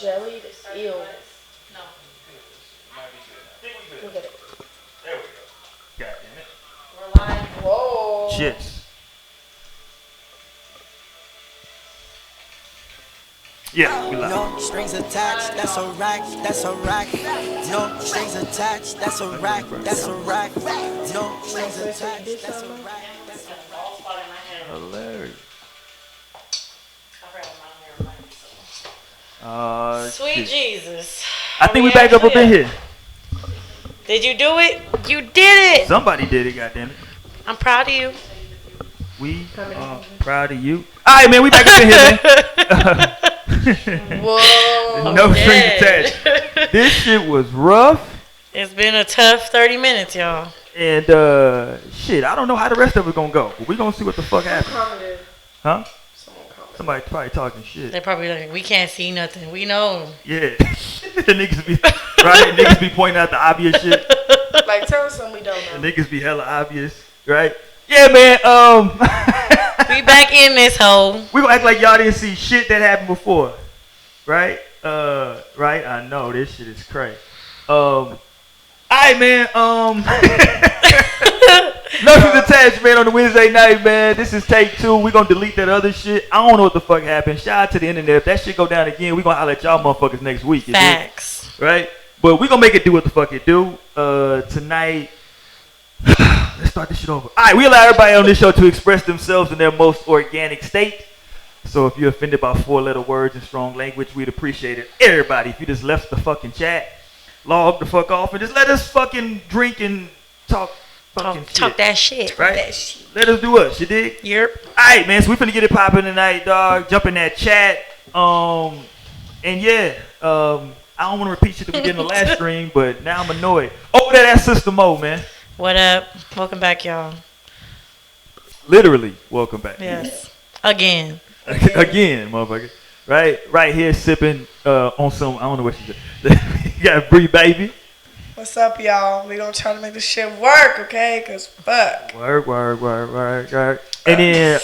Jelly eel. No. Look at it. There we go. God damn it. We're live. Whoa. Shits. Yeah, we live. No strings attached, that's a rack, that's a rack. No strings attached, that's a rack, that's a rack. No strings attached, that's a rack. Hilarious. Sweet shit. Jesus. I think we back up in here. Did you do it? You did it. Somebody did it, goddammit. I'm proud of you. We are proud of you. Alright, man, we back up in here, man. Whoa. No strings attached. This shit was rough. It's been a tough 30 minutes, y'all. And shit, I don't know how the rest of it gonna go. But we gonna see what the fuck happens. Commented. Huh? Someone commented. Somebody probably talking shit. They probably like, we can't see nothing. We know. Yeah. The niggas be right. Niggas be pointing out the obvious shit. Like, tell us something we don't know. The niggas be hella obvious, right? Yeah, man. We back in this hole. We gonna act like y'all didn't see shit that happened before, right? Right. I know this shit is crazy. Alright, man. Nothing's attached, man. On the Wednesday night, man. This is take 2. We gonna delete that other shit. I don't know what the fuck happened. Shout out to the internet. If that shit go down again, we gonna holler at y'all motherfuckers next week. Facts. Right? But we gonna make it do what the fuck it do. Tonight, let's start this shit over. Alright, we allow everybody on this show to express themselves in their most organic state. So if you're offended by 4-letter words and strong language, we'd appreciate it. Everybody, if you just left the fucking chat, log the fuck off and just let us fucking drink and talk fucking shit. Talk that shit. Right? That shit. Let us do us, you dig? Yep. Alright, man, so we finna get it popping tonight, dog. Jump in that chat. And yeah, I don't want to repeat shit that we did in the last stream, but now I'm annoyed. Over there, that's Sister Mo, man. What up? Welcome back, y'all. Literally, welcome back. Yes. Again. Again, motherfucker. Right here, sipping on some, I don't know what she said. You got Bree, baby. What's up, y'all? We gonna try to make this shit work, okay? Cause fuck. Work. And then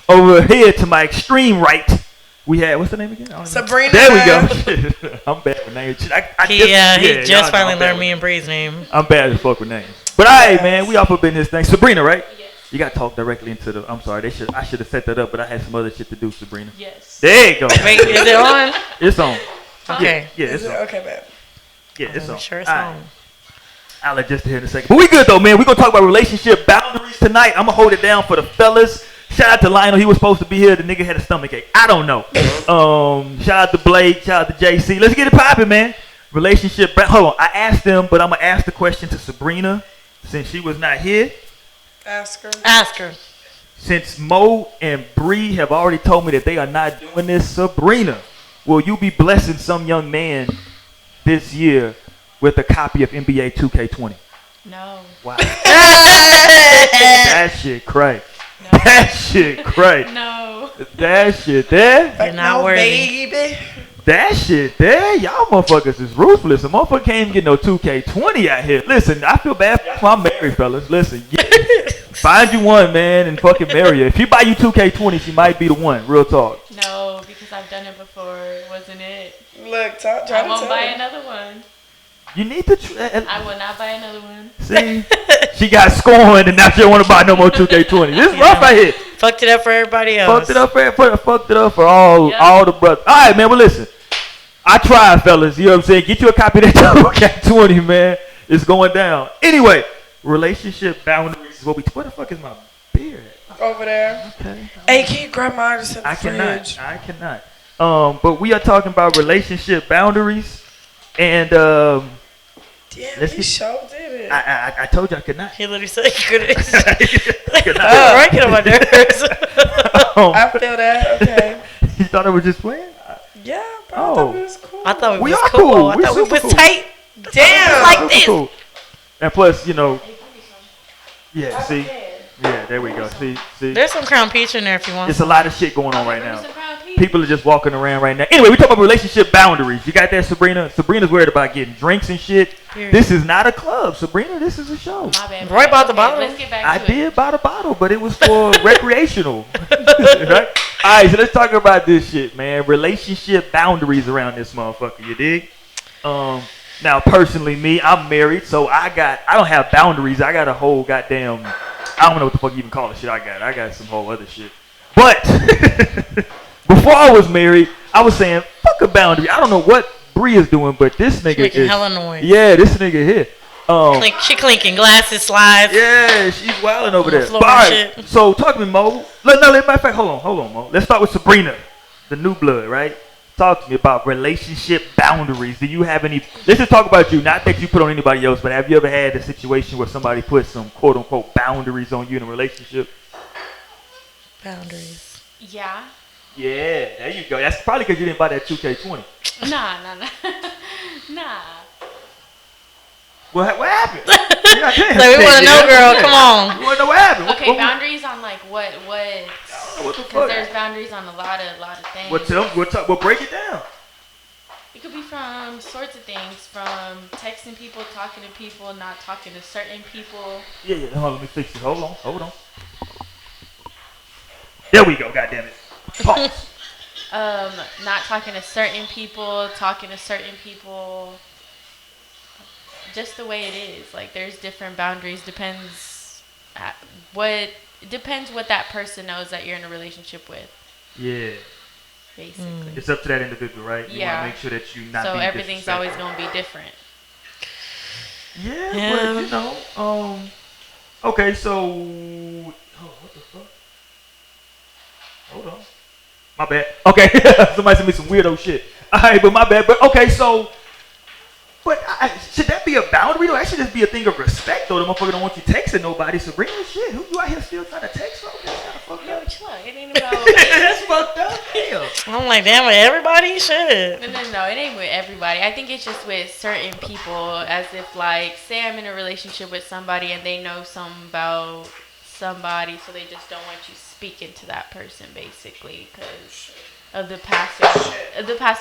over here to my extreme right, we had, what's the name again? Sabrina. There we go. I'm bad with names. He just finally learned me and Bree's name. I'm bad as fuck with names. But alright, man, we off up in this thing. Sabrina, right? Yes. You gotta talk directly into the. I'm sorry, I should have set that up, but I had some other shit to do, Sabrina. Yes. There you go. Wait, is it on? It's on. Okay. Yeah, it's on. Okay, man. Yeah, it's on. Sure it's All right. on. I'll let just hear in a second. But we good though, man. We gonna talk about relationship boundaries tonight. I'm gonna hold it down for the fellas. Shout out to Lionel. He was supposed to be here. The nigga had a stomach ache. I don't know. Shout out to Blake. Shout out to JC. Let's get it popping, man. Relationship. Hold on. I asked them, but I'm gonna ask the question to Sabrina since she was not here. Ask her. Ask her. Since Mo and Bree have already told me that they are not doing this, Sabrina, will you be blessing some young man this year with a copy of NBA 2K20? No. Wow. That shit crazy. No. That shit crazy. No. That shit there. You're not worthy. Baby. That shit there. Y'all motherfuckers is ruthless. A motherfucker can't even get no 2K20 out here. Listen, I feel bad. That's why I'm married, fellas. Listen, find you one, man, and fucking marry her. If she buy you 2K20, she might be the one. Real talk. No, because I've done it before. It wasn't it. Look, try I to won't tell buy her. another one. You need to. I will not buy another one. See, she got scorned, and now she don't want to buy no more 2K20. This is rough right here. Fucked it up for everybody else. Fucked it up for all the brothers. All right, man. Well, listen. I tried, fellas. You know what I'm saying? Get you a copy of that 2K20, man. It's going down. Anyway, relationship boundaries is what we. Where the fuck is my beer at? Over there. Okay. Hey, can you grab mine just in the I fridge? cannot. But we are talking about relationship boundaries, and Damn, let's you get- sure did it. I told you I could not. He literally said he couldn't. Could not. Right, get on my nerves. I feel that. Okay. You thought I was just playing? Yeah, bro. Oh. I thought it was cool. I thought We was are cool. cool. I We thought we super was cool. tight. Damn. Like Super this. cool. And plus, you know, yeah. See, yeah. There we go. See. There's some Crown Peach in there if you want. It's a lot of shit going on right now. Some Crown Peach. People are just walking around right now. Anyway, we talk about relationship boundaries. You got that, Sabrina? Sabrina's worried about getting drinks and shit. Period. This is not a club, Sabrina. This is a show. My bad. Roy bought the bottle. Let's get back I to it. did buy the bottle, but it was for recreational. Right? Alright, so let's talk about this shit, man. Relationship boundaries around this motherfucker, you dig? Now personally me, I'm married, so I don't have boundaries. I got a whole goddamn, I don't know what the fuck you even call the shit I got. I got some whole other shit. But before I was married, I was saying, fuck a boundary. I don't know what Bree is doing, but this nigga Making is hella noise. Yeah, this nigga here. She clinking glasses, slides. Yeah, she's wilding over there. Floor But, and alright, shit. so talk to me, Mo. Matter of fact, hold on, Mo. Let's start with Sabrina, the new blood, right? Talk to me about relationship boundaries. Do you have any? Let's just talk about you, not that you put on anybody else, but have you ever had a situation where somebody put some quote unquote boundaries on you in a relationship? Boundaries. Yeah. Yeah, there you go. That's probably because you didn't buy that 2K20. Nah. Nah. What happened? So we want to know, girl. Come on. You want to know what happened? Okay, boundaries on like what? What the Because fuck? there's boundaries on a lot of things. Well, break it down. It could be from sorts of things, from texting people, talking to people, not talking to certain people. Yeah. Hold on, let me fix it. Hold on. There we go. God damn it. Pause. Not talking to certain people, talking to certain people. Just the way it is. Like there's different boundaries. Depends what that person knows that you're in a relationship with. Yeah. Basically. It's up to that individual, right? You want to make sure that you're not So being everything's disrespectful. always gonna be different. Yeah, but you know, okay, so, what the fuck? Hold on. My bad. Okay, somebody sent me some weirdo shit. All right, but my bad. But okay, so, should that be a boundary though? That should just be a thing of respect though. The motherfucker don't want you texting nobody. Sabrina, shit, who you out here still trying to text? That's kind of fucked up. Chill out. It ain't about. That's fucked up. Damn. I'm like, damn, with everybody? Shit. No. It ain't with everybody. I think it's just with certain people. As if like, say I'm in a relationship with somebody and they know something about somebody, so they just don't want you speaking to that person, basically, because of the past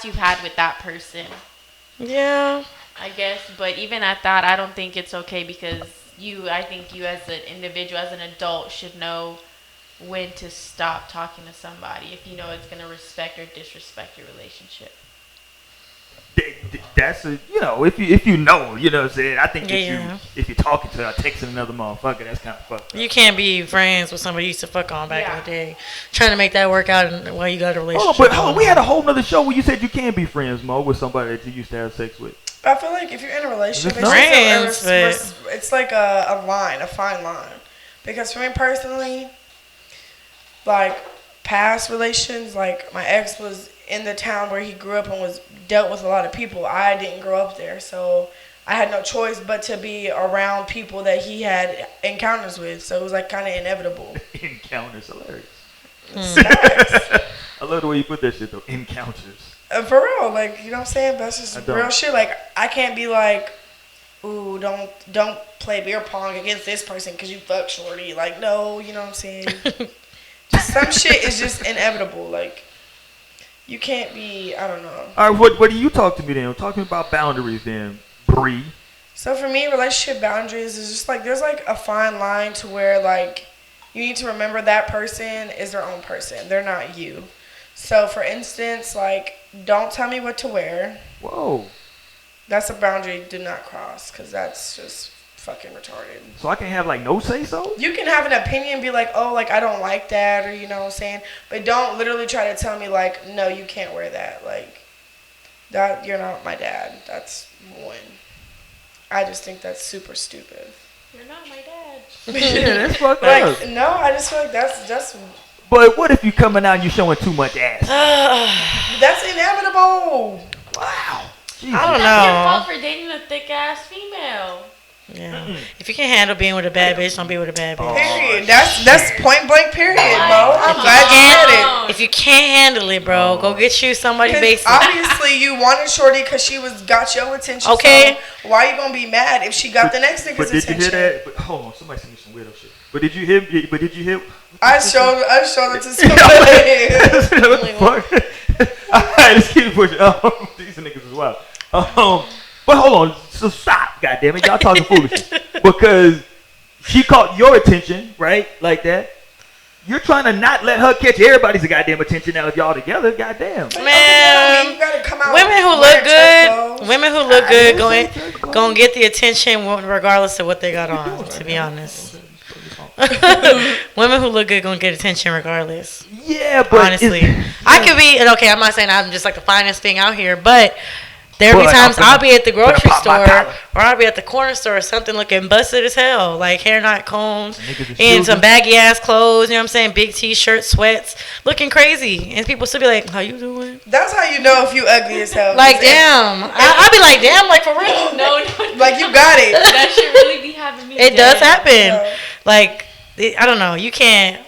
you've had with that person. Yeah. I guess, but even at that, I don't think it's okay because I think you as an individual, as an adult, should know when to stop talking to somebody if you know it's going to respect or disrespect your relationship. That's if you know what I'm saying. I think Yeah. if you're talking to or texting another motherfucker, that's kind of fucked up. You can't be friends with somebody you used to fuck on back in the day. Trying to make that work out while you got a relationship. We had a whole nother show where you said you can be friends, Mo, with somebody that you used to have sex with. I feel like if you're in a relationship, Friends, it's like a line, a fine line. Because for me personally, like past relations, like my ex was in the town where he grew up and was dealt with a lot of people. I didn't grow up there, so I had no choice but to be around people that he had encounters with. So it was like kind of inevitable. Encounters, hilarious. Facts. I love the way you put that shit though. Encounters. For real, like, you know what I'm saying? That's just real shit. Like, I can't be like, ooh, don't play beer pong against this person because you fuck shorty. Like, no, you know what I'm saying? Just some shit is just inevitable. Like, you can't be, I don't know. All right, what do you talk to me then? Talk to me about boundaries then, Bree. So for me, relationship boundaries is just like, there's like a fine line to where like, you need to remember that person is their own person. They're not you. So for instance, like, don't tell me what to wear. Whoa. That's a boundary do not cross because that's just fucking retarded. So I can have like no say so? You can have an opinion, be like, oh, like I don't like that, or you know what I'm saying? But don't literally try to tell me like, no, you can't wear that. Like, that you're not my dad. That's one. I just think that's super stupid. You're not my dad. Yeah, that's fucked Like, up. no, I just feel like that's But what if you coming out and you showing too much ass? that's inevitable. Wow. Jesus. I don't That's your know. fault for dating a thick ass female. Yeah. If you can't handle being with a bad bitch, don't be with a bad bitch. Period. That's point blank. Period, Mo. I'm glad you said it. If you can't handle it, bro, go get you somebody basic. Obviously, you wanted Shorty because she got your attention. Okay. So why you gonna be mad if she got the next nigga's But did attention? you hear that? But, hold on, somebody sent me some weirdo shit. But did you hear? I showed it to somebody. What the fuck? Alright, let's keep it pushing. These niggas is wild. But hold on, so stop, goddammit, y'all talking foolishness. Because she caught your attention, right? Like that. You're trying to not let her catch everybody's goddamn attention now if y'all together. Goddamn. Man, you gotta come out women who wearing look church good, clothes. women who look I good, didn't say church clothes. going get the attention regardless of what they got on. To be honest, women who look good gonna get attention regardless. Yeah, but Honestly, I could be okay. I'm not saying I'm just like the finest thing out here, but there'll be But times I'm finna- I'll be at the grocery pop my store collar. or I'll be at the corner store or something looking busted as hell, like hair not combed, Niggas is in some children. baggy ass clothes. You know what I'm saying? Big t-shirts, sweats, looking crazy, and people still be like, "How you doing?" That's how you know if you ugly as hell. Like, 'Cause damn, I'll be like, "Damn," like for real. No, like you got it. that should really be having me. It does dead. happen. Yeah. Like, I don't know. You can't.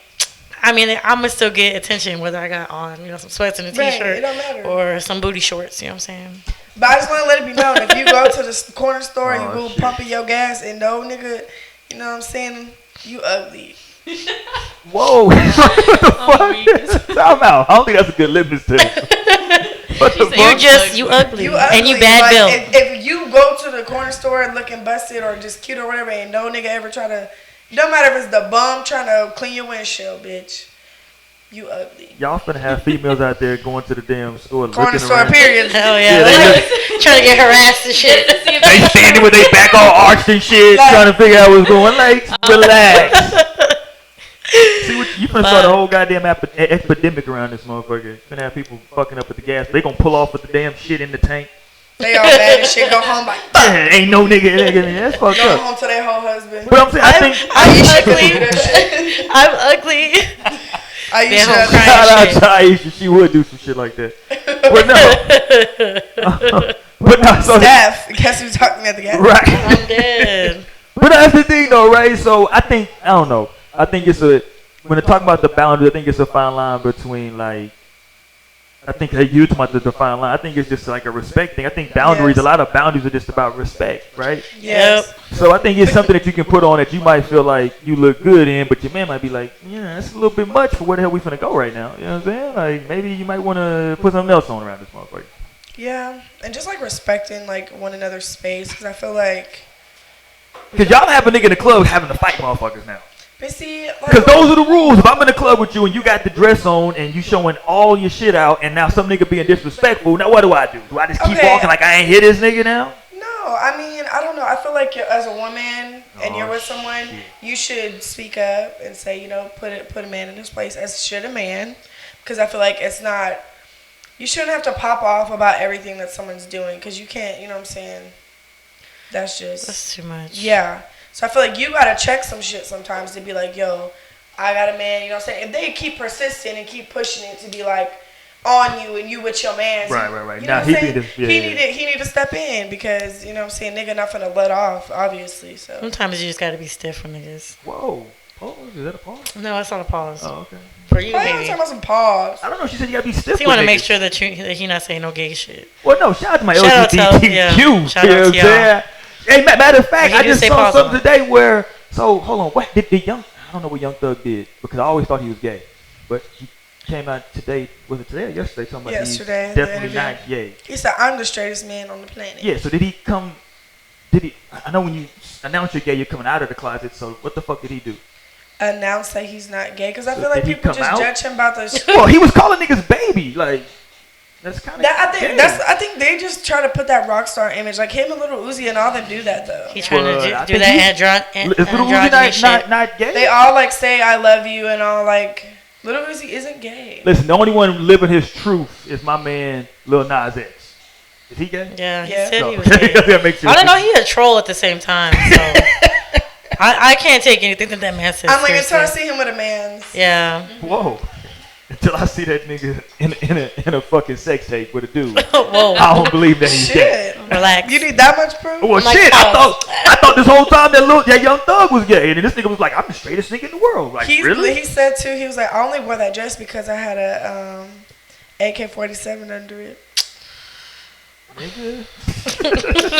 I mean, I'm gonna still get attention whether I got on, some sweats and a Right, t-shirt it don't matter. or some booty shorts. You know what I'm saying? But I just want to let it be known if you go to the corner store and Oh, you go shit. pumping your gas and no nigga, you know what I'm saying? You ugly. Whoa. What the I'm weak. fuck? Time out. I don't think that's a good litmus test. What the She said fuck? You ugly, You ugly. and you bad Like, built. if you go to the corner store looking busted or just cute or whatever, and no nigga ever try to, no matter if it's the bum trying to clean your windshield, bitch. You ugly. Y'all finna have females out there going to the damn store Corner looking store, around. period. Hell Yeah, yeah, they like, trying to get harassed and shit. See if They standing with their back all arched and shit, Like- trying to figure out what's going. Like, relax. See what you finna start a whole goddamn epidemic around this motherfucker. Finna have people fucking up at the gas. They gonna pull off with the damn shit in the tank. They all mad and shit. Go home like fuck. Yeah, ain't no nigga. That's fucked Go up. home to their whole husband. But I'm saying, I think. I'm Aisha could ugly. do that shit. I'm ugly. Aisha, Damn, I'm crying. Shout out shit. to Aisha. She would do some shit like that. But no. But no. So Steph, guess who's talking at the gas? right. I'm dead. But that's the thing, though, right? So I think I don't know. I think it's a when they talk about the boundary. I think it's a fine line between like. I think you talking about the fine line. I think it's just like a respect thing. I think boundaries. Yes. A lot of boundaries are just about respect, right? Yes. So I think it's something that you can put on that you might feel like you look good in, but your man might be like, yeah, that's a little bit much for where the hell we finna go right now. You know what I'm saying? Like maybe you might want to put something else on around this motherfucker. Yeah, and just like respecting like one another's space, because I feel like, Cause y'all have a nigga in the club having to fight motherfuckers now. but see, like, Cause those are the rules. If I'm in the club with you and you got the dress on and you showing all your shit out, and now some nigga being disrespectful, now what do? Do I just keep Okay. walking like I ain't hit this nigga now? no, I mean, I don't know. I feel like as a woman and Oh, you're with someone, shit. you should speak up and say, put a man in his place, as should a man, because I feel like it's not. You shouldn't have to pop off about everything that someone's doing, because you can't. You know what I'm saying? That's just. That's too much. Yeah. So I feel like you gotta check some shit sometimes to be like, yo, I got a man, you know what I'm saying? If they keep persisting and keep pushing it to be like on you and you with your man. Right, right, right. You Now know he what I'm need saying? to- yeah, yeah. He need to step in because, you know what I'm saying, nigga not finna let off, obviously. So Sometimes you just gotta be stiff for niggas. Whoa. Pause? Is that a pause? No, that's not a pause. Oh, okay. For you, why you maybe. talking about some pause? I don't know. She said you gotta be stiff. So you want to with make niggas. sure that he not saying no gay shit. Well, no. Shout out to my Shout out to- LGBTQ. yeah. You Shout know out what I'm to y'all. saying? Hey, matter of fact, But he I did just say saw pause something on it. today where. So hold on. What did the young? I don't know what Young Thug did because I always thought he was gay, but he came out today. Was it today or yesterday? Talking about Yesterday, he's the definitely interview. not gay. He said, I'm the straightest man on the planet. Yeah. So did he come? Did he? I know when you announce you're gay, you're coming out of the closet. So what the fuck did he do? Announce that he's not gay because I So feel like did he people come just out? judge him about the Well, he was calling niggas baby. Like that's kind of. I think they just try to put that rock star image. Like him and Little Uzi and all them do that though. He trying Well, to I do think that Is Little Uzi androgyny shit. not gay? They all like say I love you and all like Little Uzi isn't gay. Listen, the only one living his truth is my man Lil Nas X. Is he gay? Yeah, he Yeah. said No. he was gay. That makes I don't know. He a troll at the same time. So I can't take anything that man says. I'm like until I seriously. see him with a man's. Yeah. Whoa. Until I see that nigga in a fucking sex tape with a dude. Whoa. I don't believe that he's gay. Shit. Relax. You need that much proof? Well, Like, shit, pause. I thought this whole time that Young Thug was gay, and then this nigga was like, I'm the straightest nigga in the world. Like, really? He said too, he was like, I only wore that dress because I had a AK-47 under it. Nigga,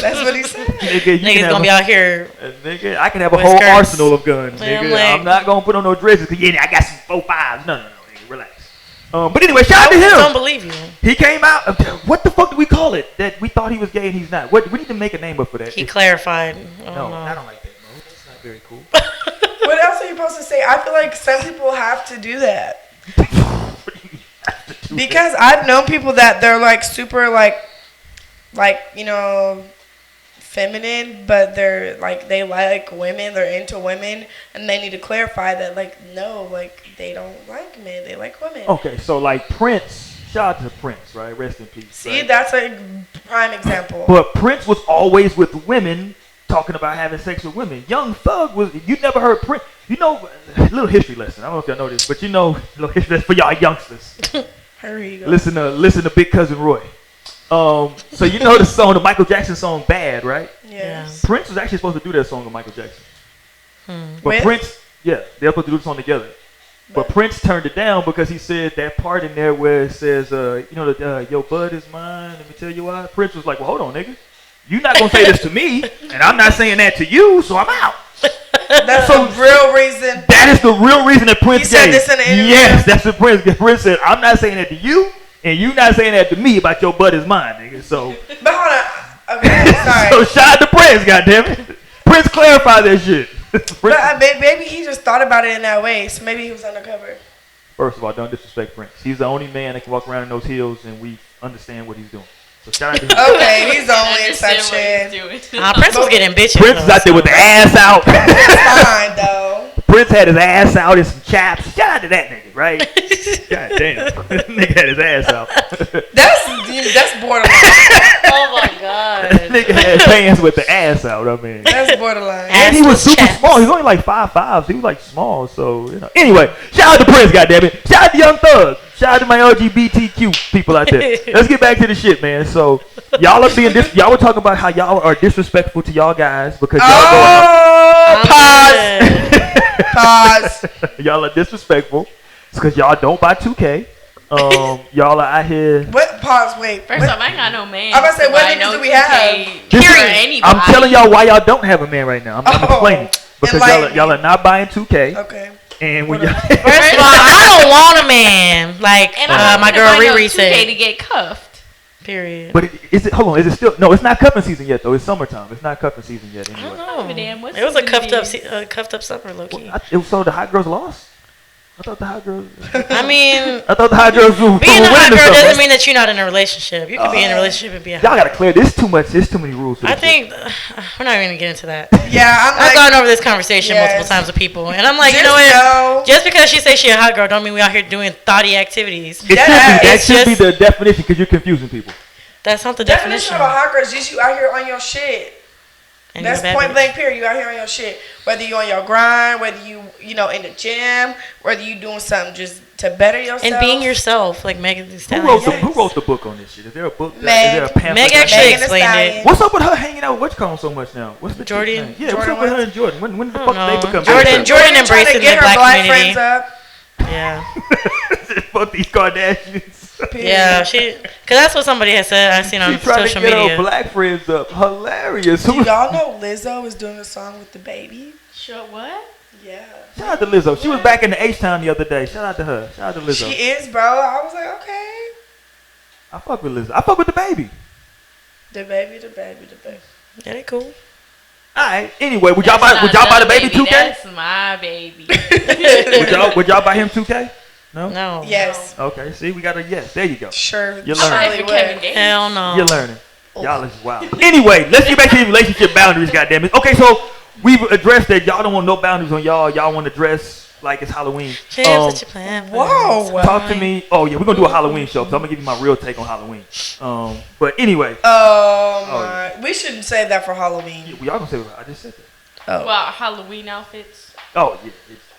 That's what he said. nigga, you Niggas can have gonna be out here. nigga, I can have a with whole skirts. arsenal of guns, Yeah, I'm nigga. like- I'm not gonna put on no dresses, cause yeah, I got some 4.5s. No, nigga, relax. But anyway, shout out to I just don't him. believe you. He came out. What the fuck do we call it? That we thought he was gay and he's not. What? We need to make a name up for that. He clarified. I no, don't know. I don't like that. No, that's not very cool. What else are you supposed to say? I feel like some people have to do that. Because I've known people that they're like super like you know, feminine, but they're like they like women, they're into women, and they need to clarify that like no, like they don't like men, they like women. Okay, so like Prince, shout out to Prince, right? Rest in peace. See, right? that's a prime example. But Prince was always with women, talking about having sex with women. Young Thug was. You never heard Prince. You know, a little history lesson. I don't know if y'all know this, but you know, a little history lesson for y'all youngsters. Here you go. Listen to Big Cousin Roy. So you know the song, the Michael Jackson song, "Bad," right? Yes. Prince was actually supposed to do that song with Michael Jackson. But With? Prince, yeah, they were supposed to do the song together. But Prince turned it down because he said that part in there where it says, you know, your bud is mine. Let me tell you why. Prince was like, well, hold on, nigga. You're not gonna say this to me, and I'm not saying that to you, so I'm out. That's So- the real reason. That is the real reason that Prince He said gave. this in an interview? Yes, that's what Prince. Prince said, I'm not saying that to you, and you not saying that to me about your bud is mine, nigga. So, But hold on. Okay, sorry. so shout out to Prince, goddammit. Prince clarified that shit. But Prince- maybe he just thought about it in that way, so maybe he was undercover. First of all, don't disrespect Prince. He's the only man that can walk around in those heels, and we understand what he's doing. So shout out to him. Okay, he's the only Understand what exception. he's doing. Prince was getting bitches. Prince is out there with the ass out. It's fine though. Prince had his ass out and some chaps. Shout out to that nigga, right? God damn. Nigga had his ass out. That's borderline. Oh my god. Nigga had pants with the ass out, I mean. That's borderline. And he was Assless super chaps. small. He was only like 5'5", so he was like small. So, you know. Anyway, shout out to Prince, goddammit. Shout out to Young Thug. Shout out to my LGBTQ people out there. Let's get back to the shit, man. So, y'all are being y'all were talking about how y'all are disrespectful to y'all guys because y'all Oh, pause. Good. Pause. y'all are disrespectful. It's because y'all don't buy 2K. Y'all are out here. What? Pause. Wait. First what? off, I ain't got no man. I'm about to say, what I niggas know do we have? 2K This for is- anybody. I'm telling y'all why y'all don't have a man right now. I'm Oh, explaining. Because enlighten y'all are not buying 2K. Okay. And when What y'all. First of all, I don't want a man. Like And I'm my not girl gonna buy no Riri 2K said. to get cuffed. Period. But is it? Hold on. Is it still? No, it's not cuffing season yet though. It's summertime. It's not cuffing season yet I anyway. don't I don't give a know. damn what It was a season it is. cuffed up summer, low key. So the hot girls lost. I thought the hot girls. I mean, I thought the hot girls were being a hot winning or girl something. doesn't mean that you're not in a relationship. You can be in a relationship and be a Y'all hot gotta clear. There's too much. There's too many rules. For I this shit. think we're not even gonna get into that. Yeah, I'm I've like. gone over this conversation Yes. multiple times with people, and I'm like, you Just know what? know- Just because she says she a hot girl, don't mean we out here doing thoughty activities. It should be, Yeah, that it's should be just- the definition because you're confusing people. That's not the Definition definition. of a hot girl is just you out here on your shit. And you're a That's bad point bitch. blank period. You out here on your shit. Whether you on your grind, whether you know in the gym, whether you doing something just to better yourself. And being yourself, like Megan Thee Who Stallion. wrote, Yes. who wrote the book on this shit? Is there a book? Meg. Is there a pamphlet? Meg on actually that? Megan Thee explained Stallion. it. What's up with her hanging out with what's called so much now? What's the chick's Jordan? name? Yeah, what's Jordan up with her what? and Jordan? When the I fuck don't they know. become Jordan best Jordan trying embracing to the get her black black community. friends up. Yeah. friends? Fuck these Kardashians. Yeah, because that's what somebody has said. I've seen on She trying to social get media. her black friends up. Hilarious. Do y'all know Lizzo is doing a song with the baby? Sure, what? Yeah. Shout out to Lizzo. She was back in the H-Town the other day. Shout out to her. Shout out to Lizzo. She is, bro. I was like, okay. I fuck with Lizzo. I fuck with the baby. The baby, the baby, the baby. Yeah, they cool. Alright. Anyway, would y'all That's buy not the baby 2K? That's my baby. Would y'all buy him 2K? No? No. Yes. Okay, see, we got a yes. There you go. Sure. You're surely learning. Sorry for would. Kevin Gates. Hell no. You're learning. Y'all is wild. Anyway, let's get back to the relationship boundaries, goddammit. Okay, so we've addressed that y'all don't want no boundaries on y'all. Y'all want to dress like it's Halloween. Share such a plan. Whoa. Talk to me. Oh yeah, we're gonna do a Halloween show, so I'm gonna give you my real take on Halloween. But anyway, Oh my. We shouldn't say that for Halloween. y'all gonna say what I just said that. Well, Halloween outfits. Oh yeah,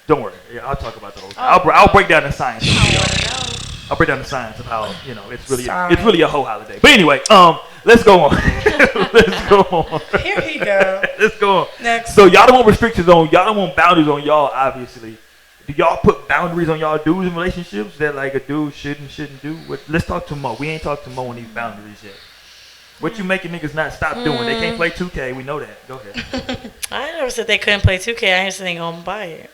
don't worry. Yeah, I'll talk about the whole thing. Oh. I'll break down the science. I want to know. I'll break down the science of how it's really Sorry. it's really a whole holiday. But anyway, let's go on. Let's go on. Here he go. Let's go on. Next. So y'all don't want restrictions on y'all don't want boundaries on y'all, obviously. Do y'all put boundaries on y'all dudes in relationships that like a dude shouldn't do? Let's talk to Mo. We ain't talked to Mo on these boundaries yet. What you making niggas not stop doing? They can't play 2K. We know that. Go ahead. I never said they couldn't play 2K. I just ain't gonna buy it.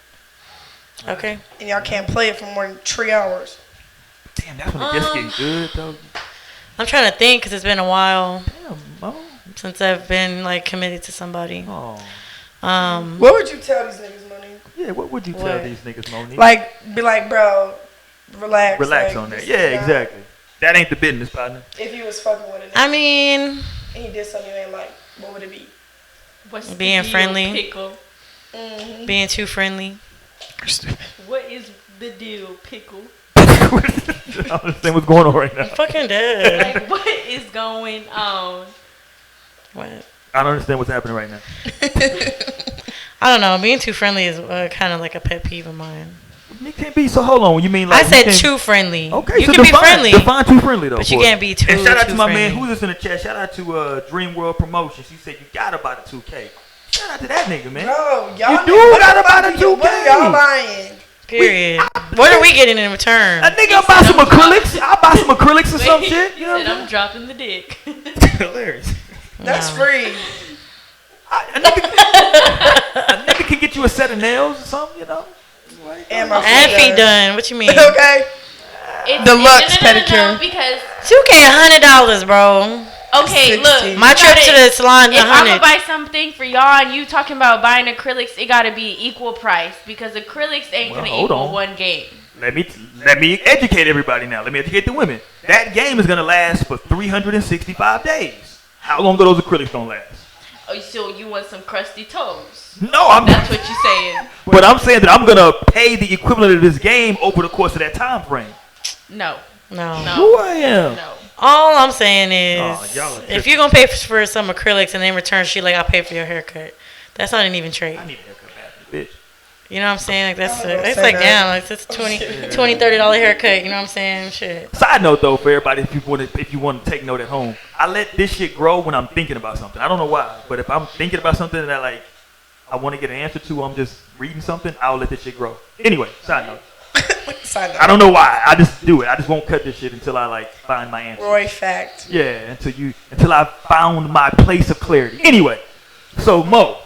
Okay. And y'all can't play it for more than 3 hours. Damn, that's when it gets getting good though. I'm trying to think because it's been a while Damn, Mo. since I've been like committed to somebody. Oh. What would you tell these niggas, money? Yeah, Yeah, what would you tell What? these niggas, Monique? Like, be like, bro, relax. Relax like, on that. this Yeah, is not- exactly. That ain't the business, partner. If you was fucking with a nigga I mean, and he did something you ain't like, what would it be? What's the Being deal, friendly. Pickle? Mm-hmm. being too friendly. What is the deal, Pickle? I don't understand what's going on right now. Fucking dead. Like, what is going on? What? I don't understand what's happening right now. I don't know. Being too friendly is kind of like a pet peeve of mine. You can't be so. Hold on. You mean like I said you can't- too friendly. Okay, you so can define, be friendly, Define too friendly though. but you for us. can't be too. And shout out too to my friendly. man who's this in the chat. Shout out to Dream World Promotions. He said you gotta buy the 2K. Shout out to that nigga, man. Bro, y'all You do what gotta the buy fuck the you- What are 2K. y'all buying? Period. What are we getting in return? A nigga, I'll buy some acrylics. I'll buy some acrylics or some shit. You know Said what I'm dropping the dick. I'm hilarious. That's No. free. A nigga can get you a set of nails or something, you know. And my And feet feet done. What you mean? Okay. Deluxe pedicure. Because 2K $100, bro. okay, 16. look, My you trip gotta- to the salon, If I'm gonna $100. buy something for y'all and you talking about buying acrylics, it gotta be equal price because acrylics ain't Well, gonna hold equal on. one game. Let me educate everybody now. Let me educate the women. That game is gonna last for 365 days. How long are those acrylics gonna last? Oh, so you want some crusty toes? No, I'm That's what you saying. But I'm saying that I'm gonna pay the equivalent of this game over the course of that time frame. No, No. no, Who I am? no. All I'm saying is, Oh, y'all are if you're gonna pay for some acrylics and in return she like, I'll pay for your haircut. That's not an even trade. I need a haircut, badly, bitch. You know what I'm saying? Like that's I was gonna it's say like that. down. Like it's $20-$30 haircut. You know what I'm saying? Shit. Side note though, for everybody, if you want to take note at home, I let this shit grow when I'm thinking about something. I don't know why, but if I'm thinking about something that like I want to get an answer to, I'm just reading something, I'll let this shit grow. Anyway, side note. Sign I don't know why. I just do it. I just won't cut this shit until I like find my answer. Roy fact. Yeah, until I found my place of clarity. Anyway, so Mo,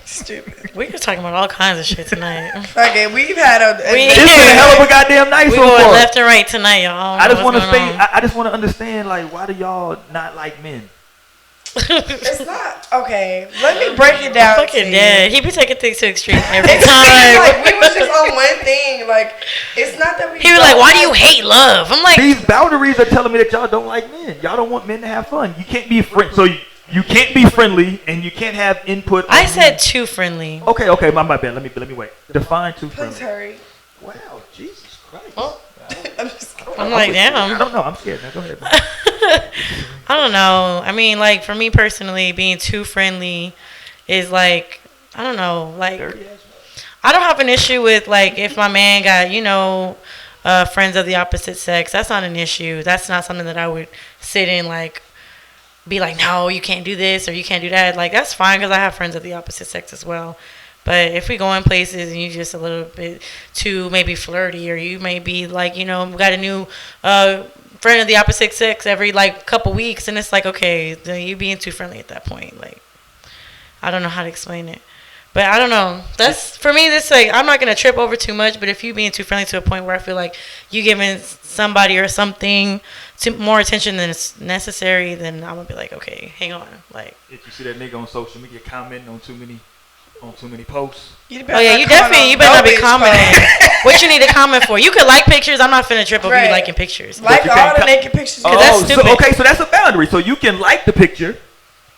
Stupid. We were talking about all kinds of shit tonight. Okay, we've had a. it's been a hell of a goddamn night We so going far. left and right tonight, y'all. I just want to What's say, going I just want to understand, like, why do y'all not like men? It's not okay. Let me break it down. to Fucking you. dead. He be taking things to extreme every It's time. like we was just on one thing. Like it's not that we. He was like, "Why do you hate love?" I'm like, These boundaries are telling me that y'all don't like men. Y'all don't want men to have fun. You can't be so you can't be friendly and you can't have input. I on said too friendly. okay, my bad. Let me wait. Define too Please friendly. hurry. Wow, Jesus Christ. Oh. I'm just. I'm like, I damn. don't know. I'm scared. Now go ahead. I don't know. I mean, like for me personally, being too friendly is like, I don't know. Like, Dirty ass. I don't have an issue with like if my man got friends of the opposite sex. That's not an issue. That's not something that I would sit in like. Be like, no, you can't do this or you can't do that. Like, that's fine because I have friends of the opposite sex as well. But if we go in places and you just a little bit too maybe flirty or you may be like, got a new friend of the opposite sex every like couple weeks and it's like, okay, then you being too friendly at that point. Like, I don't know how to explain it. But I don't know. That's for me. This like I'm not gonna trip over too much. But if you being too friendly to a point where I feel like you giving somebody or something more attention than is necessary, then I'm gonna be like, okay, hang on. Like, If you see that nigga on social media commenting on too many posts, oh yeah, you better not be commenting. What you need to comment for? You could like pictures. I'm not finna trip over you Right. liking pictures. Like you all can't the co- naked pictures. that's stupid. so that's a boundary. So you can like the picture,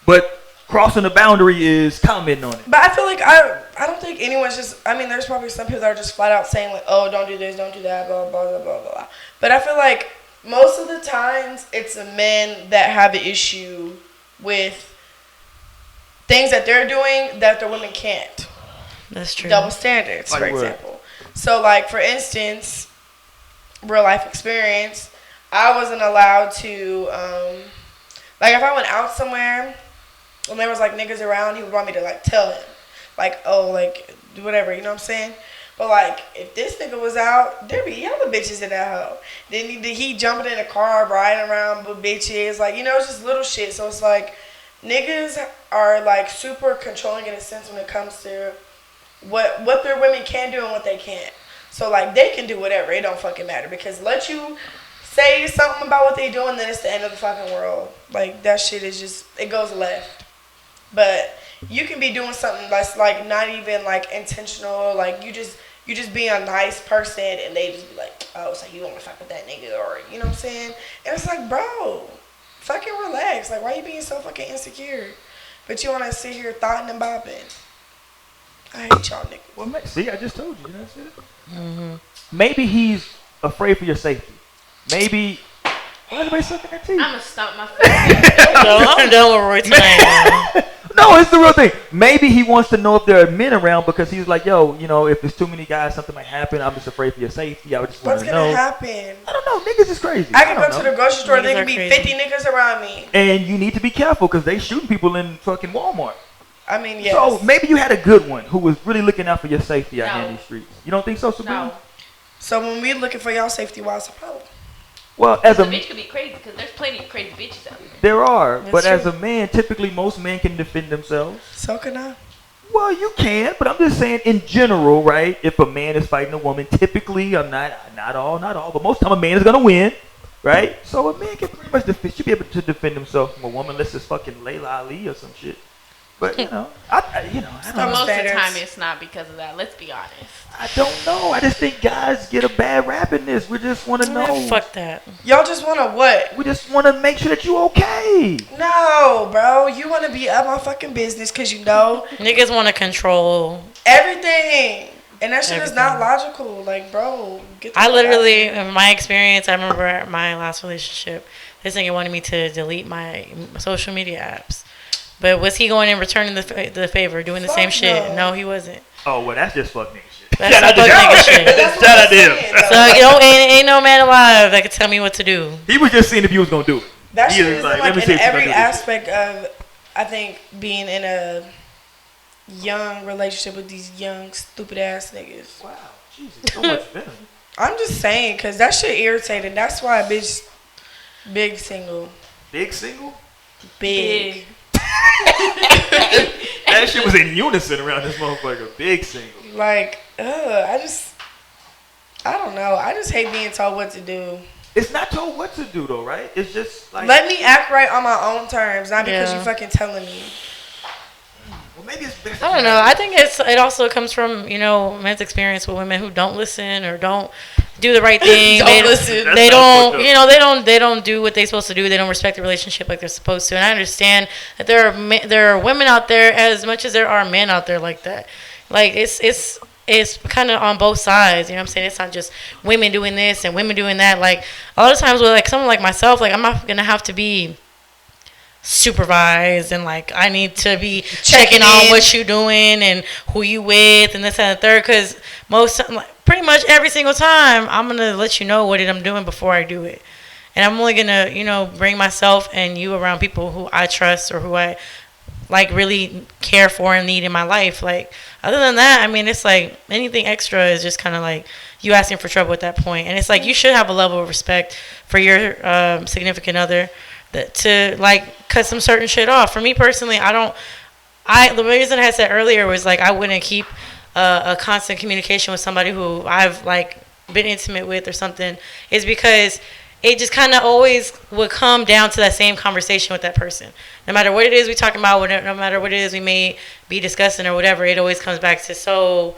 but crossing the boundary is commenting on it. But I feel like I don't think anyone's just. I mean, there's probably some people that are just flat out saying like, oh, don't do this, don't do that, blah blah blah blah blah. But I feel like most of the times it's the men that have an issue with things that they're doing that the women can't. That's true. Double standards, Like for what? example. So, like for instance, real life experience, I wasn't allowed to, like if I went out somewhere and there was like niggas around, he would want me to like tell him, like, oh, like whatever, you know what I'm saying? But like if this nigga was out, there be other bitches in that hoe. Then he jumping in a car, riding around with bitches, like it's just little shit. So it's like niggas are like super controlling in a sense when it comes to what their women can do and what they can't. So like they can do whatever, it don't fucking matter because let you say something about what they doing, then it's the end of the fucking world. Like that shit is just it goes left. But you can be doing something that's like not even like intentional. Like you just be a nice person, and they just be like, oh, so you want to fuck with that nigga, or you know what I'm saying? And it's like, bro, fucking relax. Like, why you being so fucking insecure? But you want to sit here thoughting and bopping. I hate y'all niggas. Well, see, I just told you. You know what I'm saying? Maybe he's afraid for your safety. Maybe. Why everybody sucking their teeth? I'm gonna stomp my foot. No, I'm done with Roy tonight. Man. No, it's the real thing. Maybe he wants to know if there are men around because he's like, yo, you know, if there's too many guys, something might happen. I'm just afraid for your safety. I would just want What's to gonna know. happen? I don't know. Niggas is crazy. I can don't go to know. the grocery store. There Niggas can are be crazy. 50 niggas around me. And you need to be careful because they shooting people in fucking Walmart. I mean, yes. So maybe you had a good one who was really looking out for your safety out here in No. these streets. You don't think so, Sabrina? No. So when we looking for y'all safety, why's the problem? Well, as The a bitch could be crazy because there's plenty of crazy bitches out there. there are, That's but as true. a man, typically most men can defend themselves. So can I? Well, you can, but I'm just saying in general, right? If a man is fighting a woman, typically, I'm not all, but most time a man is gonna win, right? So a man can pretty much should be able to defend himself from a woman, unless it's fucking Layla Ali or some shit. But you know, I But don't, most of the standards. time, it's not because of that. Let's be honest. I don't know. I just think guys get a bad rap in this. We just want to know. Man, fuck that. Y'all just want to what? We just want to make sure that you okay. No, bro. You want to be up my fucking business because you know Niggas want to control. everything. And that shit is not Everything. logical. Like, bro, get the I fuck literally, out of here. in my experience, I remember my last relationship. This nigga wanted me to delete my social media apps. But was he going and returning the favor, doing the Fuck same shit? no. No, he wasn't. Oh well, that's just fuck nigga shit. That's Shout some out to fuck him. nigga shit. That's what Shout I'm out to him. saying, though. So, you know, ain't no man alive that can tell me what to do. He was just seeing if you was gonna do it. That He shit was is like, like let me see in if you every gonna do this shit. aspect of, I think, being in a young relationship with these young, stupid ass niggas. Wow, Jesus, so much venom. I'm just saying, because that shit irritating. That's why a bitch big single. Big single. Big. That shit was in unison around this motherfucker. Big single. Like, I don't know. I just hate being told what to do. It's not told what to do though, right? It's just like. Let me act right on my own terms, not because Yeah. you fucking telling me. Well, maybe it's best. I don't know. I think it also comes from, you know, men's experience with women who don't listen or don't do the right thing. Don't listen. That They sounds don't, fucked up. you know, they don't do what they're supposed to do. They don't respect the relationship like they're supposed to. And I understand that there are women out there as much as there are men out there like that. Like it's kind of on both sides. You know what I'm saying? It's not just women doing this and women doing that. Like a lot of times with like someone like myself, like I'm not gonna have to be supervised and like I need to be checking on in. what you doing and who you with and this and the third, because pretty much every single time I'm gonna let you know what I'm doing before I do it, and I'm only gonna, you know, bring myself and you around people who I trust or who I like really care for and need in my life. Like other than that, I mean, it's like anything extra is just kind of like you asking for trouble at that point. And it's like you should have a level of respect for your significant other that to like cut some certain shit off. For me personally, the reason I said earlier was like I wouldn't keep a constant communication with somebody who I've like been intimate with or something, is because it just kind of always would come down to that same conversation with that person. No matter what it is we talking about, no matter what it is we may be discussing or whatever, it always comes back to so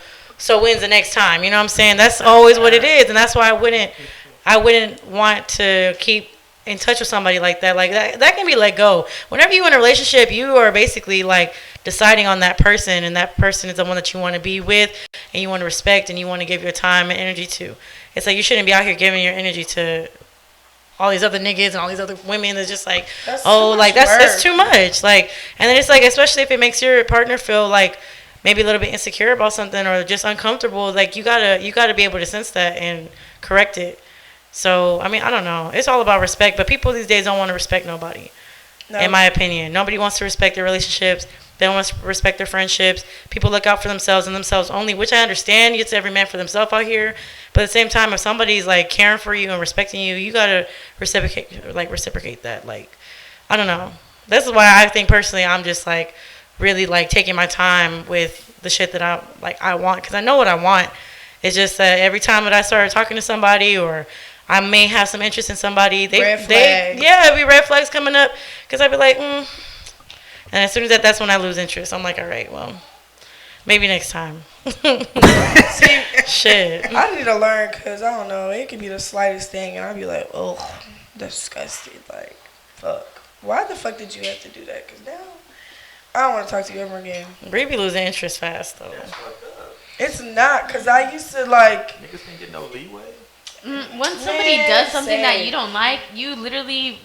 when's the next time? You know what I'm saying? That's always what it is, and that's why I wouldn't want to keep in touch with somebody like that. Like that can be let go. Whenever you're in a relationship, you are basically like deciding on that person, and that person is the one that you want to be with and you want to respect and you want to give your time and energy to. It's like you shouldn't be out here giving your energy to all these other niggas and all these other women. It's just like, That's oh, too like much that's work. too much. Like, and then it's like, especially if it makes your partner feel like maybe a little bit insecure about something or just uncomfortable, like you gotta be able to sense that and correct it. So I mean, I don't know. It's all about respect, but people these days don't want to respect nobody. No. In my opinion, nobody wants to respect their relationships. They don't want to respect their friendships. People look out for themselves and themselves only, which I understand. It's every man for themselves out here. But at the same time, if somebody's like caring for you and respecting you, you gotta reciprocate that. Like, I don't know. This is why I think personally, I'm just like really like taking my time with the shit that I want, because I know what I want. It's just that every time that I start talking to somebody or I may have some interest in somebody, Red flags. it'd be red flags coming up, because I'd be like, And as soon as that's when I lose interest. I'm like, all right, well, maybe next time. See, Shit. I need to learn because I don't know. It could be the slightest thing, and I'd be like, oh, disgusted. Like, fuck. Why the fuck did you have to do that? Because now I don't want to talk to you ever again. Bree be losing interest fast though. That's fucked up. It's not because I used to like. Niggas can't get no leeway. When somebody Man, does something that same. you don't like, you literally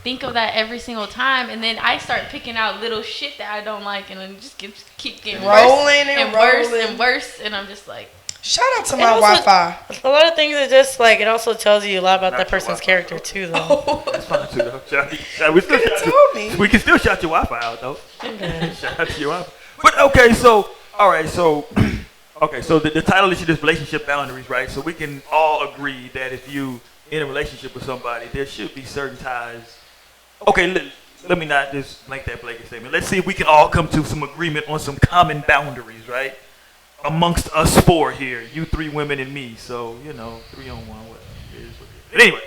think of that every single time, and then I start picking out little shit that I don't like, and then just keep getting Rolling worse and worse rolling. and worse, and I'm just like, Shout out to And my also- Wi-Fi. A lot of things are just like it also tells you a lot about Not that your person's Wi-Fi, character though. too, though. That's fine too, though. We still Could've shout told me. we can still shout your Wi-Fi out, though. Okay. Shout out to your Wi-Fi. But okay, so all right, so okay, so the title is just relationship boundaries, right? So we can all agree that if you in a relationship with somebody, there should be certain ties. Okay, let me not just make that blanket statement. Let's see if we can all come to some agreement on some common boundaries, right? Amongst us four here, you three women and me. So, 3-on-1, whatever it is. But anyway,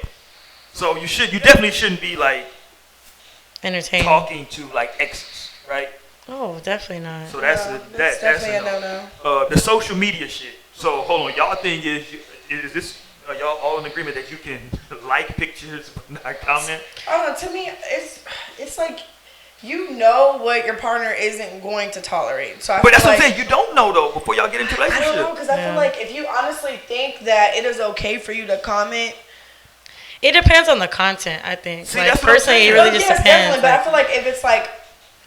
so you definitely shouldn't be like Entertaining. talking to like exes, right? Oh, definitely not. So that's No, that's definitely a a no. no-no. The social media shit. So hold on, y'all thing is this? Are y'all all in agreement that you can like pictures but not comment? I don't know. To me, it's like you know what your partner isn't going to tolerate. So I But feel that's what like, I'm saying. You don't know though before y'all get into a I don't know relationship. because I Yeah. feel like if you honestly think that it is okay for you to comment, It depends on the content, I think. See, like that's what I'm personally, saying. it really well, just yes, depends. definitely. But I Like, feel like if it's like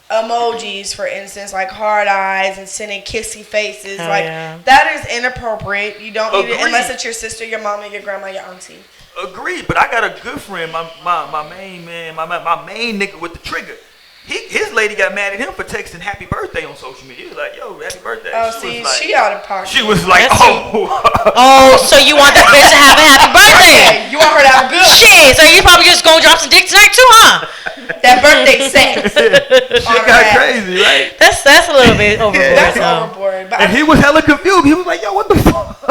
emojis, for instance, like hard eyes and sending kissy faces, Hell like yeah. that is inappropriate. You don't need it Agreed. unless it's your sister, your mama, your grandma, your auntie. Agreed, but I got a good friend, my main man, my main nigga with the trigger. His lady got mad at him for texting happy birthday on social media. He was like, yo, happy birthday. Oh, She see, was like, she out of pocket. she was like, That's oh. oh, so you want that bitch to have a happy birthday? Hey, you want her to have a good Shit, so you probably just gonna drop some dick tonight too, huh? that birthday sex. Shit got Alright. crazy, right? That's a little bit overboard. That's so. overboard. But And I he was hella confused. He was like, yo, what the fuck?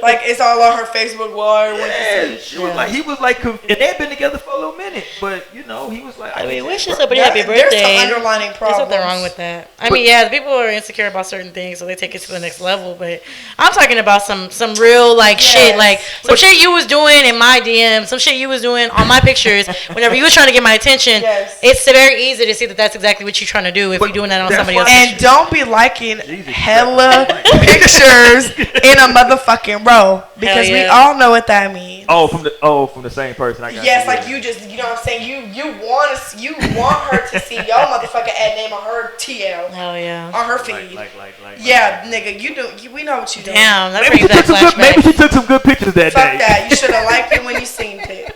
like it's all on her Facebook wall. Yeah, she was like, he was like, and they'd been together for a little minute, but he was like, I mean, can't wishing say somebody happy There's birthday. some underlining There's problems. something wrong with that. I mean, yeah, the people are insecure about certain things, so they take it to the next level. But I'm talking about some real like shit, Yes. like some shit you was doing in my DM, some shit you was doing on my pictures. Whenever you was trying to get my attention, Yes. it's very easy to see that that's exactly what you're trying to do if But you're doing that on that's somebody why- else's. And don't be liking Jesus. hella pictures in a motherfucking row because we yeah. all know what that means. from the same person. I got Yes, you. like you just, you know what I'm saying? You want her to see your motherfucking ad name on her TL, Hell yeah. on her Like, feed. like. Yeah, nigga, we know what you doing. Damn, that Maybe she brings took back some good. Maybe flashbacks. she took some good pictures that Fuck day. that. You should have liked it when you seen it.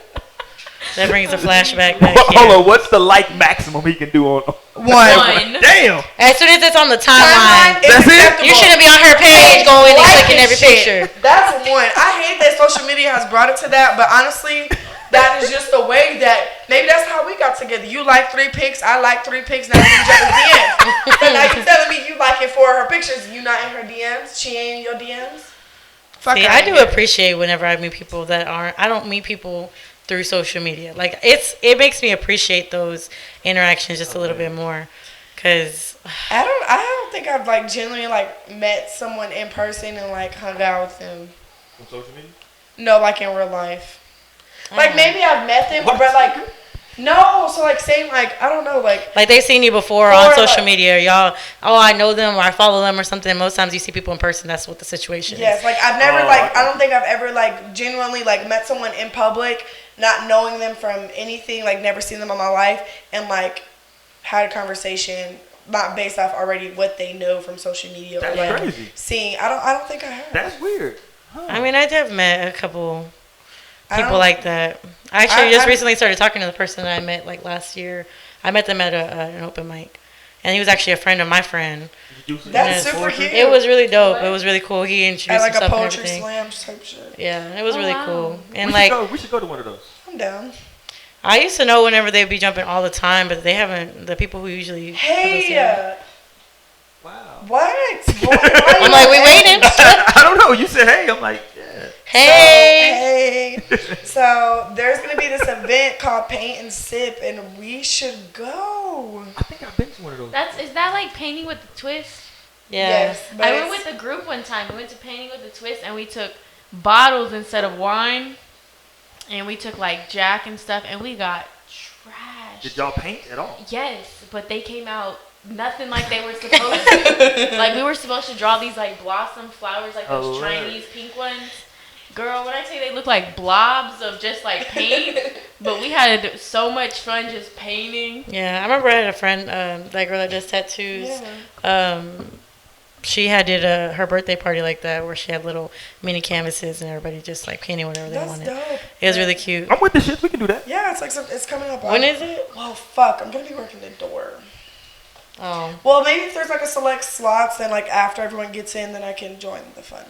That brings a flashback back. Hold here. on, what's the like maximum he can do on? One. Damn. As soon as it's on the Timeline timeline, is That's it? acceptable. you shouldn't be on her page going and Liking clicking every shit. picture. That's one. I hate that social media has brought it to that, but honestly, that is just the way that maybe that's how we got together. You like 3 pics, I like 3 pics, now we each other's DMs. But now you telling me you like it for her pictures, you not in her DMs, she ain't in your DMs. Fuck See, outta I do here. appreciate whenever I meet people that aren't. I don't meet people through social media. Like it makes me appreciate those interactions just a little bit more, cause I don't think I've like genuinely like met someone in person and like hung out with them. From social media? No, like in real life. I Like don't know. maybe I've met them, What? but like no. So like saying like I don't know like. Like they seen you before Or, on social like- media, y'all. Oh, I know them or I follow them or something. Most times you see people in person. That's what the situation Yes, is. like I've never Oh, like okay. I don't think I've ever like genuinely like met someone in public, not knowing them from anything, like never seen them in my life, and like had a conversation not based off already what they know from social media That's or like crazy. seeing. I don't think I have. That's weird. I mean, I have met a couple I people don't- like that. I actually I- just I- recently started talking to the person that I met like last year. I met them at an open mic, and he was actually a friend of my friend. That's Yeah, super cute. It was really dope. It was really cool. He At introduced like a himself and poetry everything. slam type shit. Yeah, it was Oh, really wow. cool. And like we should go to one of those. I'm down. I used to know whenever they'd be jumping all the time, but they haven't. The people who usually Hey, Wow. what? I'm like, we waiting. I don't know. You said hey. I'm like, yeah. Hey. So, hey. So there's gonna be this event called Paint and Sip, and we should go. I think I've been to one of those. Is that like painting with the twist? Yeah. Yes, but I went with a group one time. We went to painting with the twist, and we took bottles instead of wine, and we took like Jack and stuff, and we got trashed. Did y'all paint at all? Yes, but they came out nothing like they were supposed to. Like we were supposed to draw these like blossom flowers, like those Oh, Chinese pink ones. Girl, when I tell you they look like blobs of just like paint, but we had so much fun just painting. Yeah, I remember I had a friend, that girl that does tattoos. Yeah. She had did her birthday party like that, where she had little mini canvases and everybody just like painting whatever they That's wanted. dope. It was really cute. I'm with the shits. We can do that. Yeah, it's like it's coming up. When is it? Well, fuck, I'm gonna be working the door. Oh, Well, maybe if there's like a select slots, then like after everyone gets in, then I can join the fun.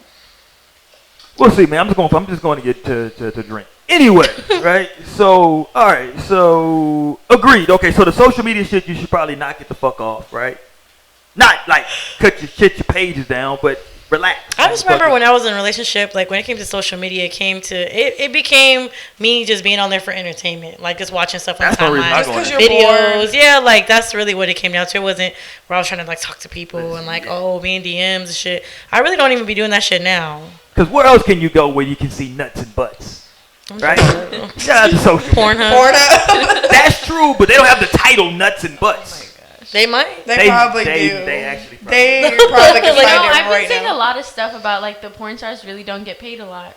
We'll see, man. I'm just going to get to drink. Anyway, right? So, all right. So, agreed. Okay, so the social media shit, you should probably knock it the fuck off, right? Not like cut your pages down, but relax. I just remember when I was in a relationship, like when it came to social media, it became me just being on there for entertainment, like just watching stuff on That's no reason I timelines, go on Just there. 'cause you're videos. bored. Yeah, like that's really what it came down to. It wasn't where I was trying to like talk to people and like, oh, be in DMs and shit. I really don't even be doing that shit now. Because where else can you go where you can see nuts and butts? Right? Shout out to social media. Pornhub. Porno. That's true, but they don't have the title nuts and butts. They might. They probably do. They actually probably They probably can You find know, it I've been right seeing now. a lot of stuff about like the porn stars really don't get paid a lot.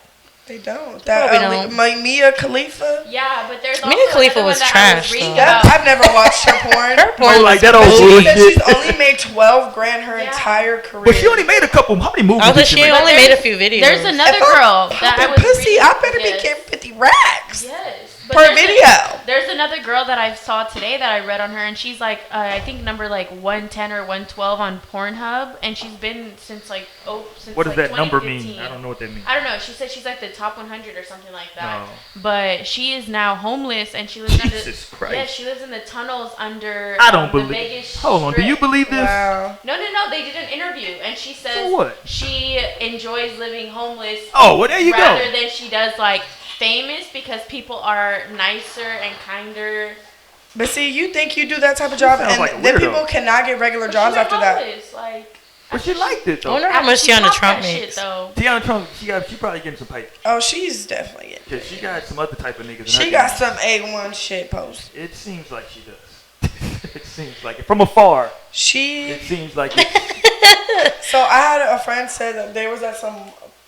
They don't. Probably That don't. Mia Khalifa. Yeah, but there's Mia also Khalifa another was one that I trash, reading though. That, about. I've never watched her porn. Her porn Oh, like was that old But she said bullshit. she's only made 12 grand her Yeah. entire career. But she only made a couple. How many movies? Oh, did but she make? only There's- made a few videos. There's another If I'm girl that I popping was pussy, reading. I better be Yes. getting 50 racks Yes. per there's video. There's another girl that I saw today that I read on her, and she's like, I think number like 110 or 112 on Pornhub, and she's been since What does like that number 2015. mean? I don't know what that means. I don't know. She said she's like the top 100 or something like that. No. But she is now homeless, and she lives Jesus under. Christ. Yeah, she lives in the tunnels under. I don't the believe. Vegas Hold on. Do you Strip. believe this? Wow. No. They did an interview, and she says So what? she enjoys living homeless. Oh, well, there you rather go. than she does like famous, because people are nicer and kinder. But see, you think you do that type of job, sounds and like a then weirdo. people cannot get regular jobs She went after that. homeless, like. But she liked it I though. wonder how much she Tiana popped Trump that shit, makes. though. Tiana Trump, she probably getting some paper. Oh, she's definitely getting. Cause she got some other type of niggas. in her She got game. some A1 shit post. It seems like she does. It seems like it. From afar, She. it seems like it. So I had a friend say that they was at some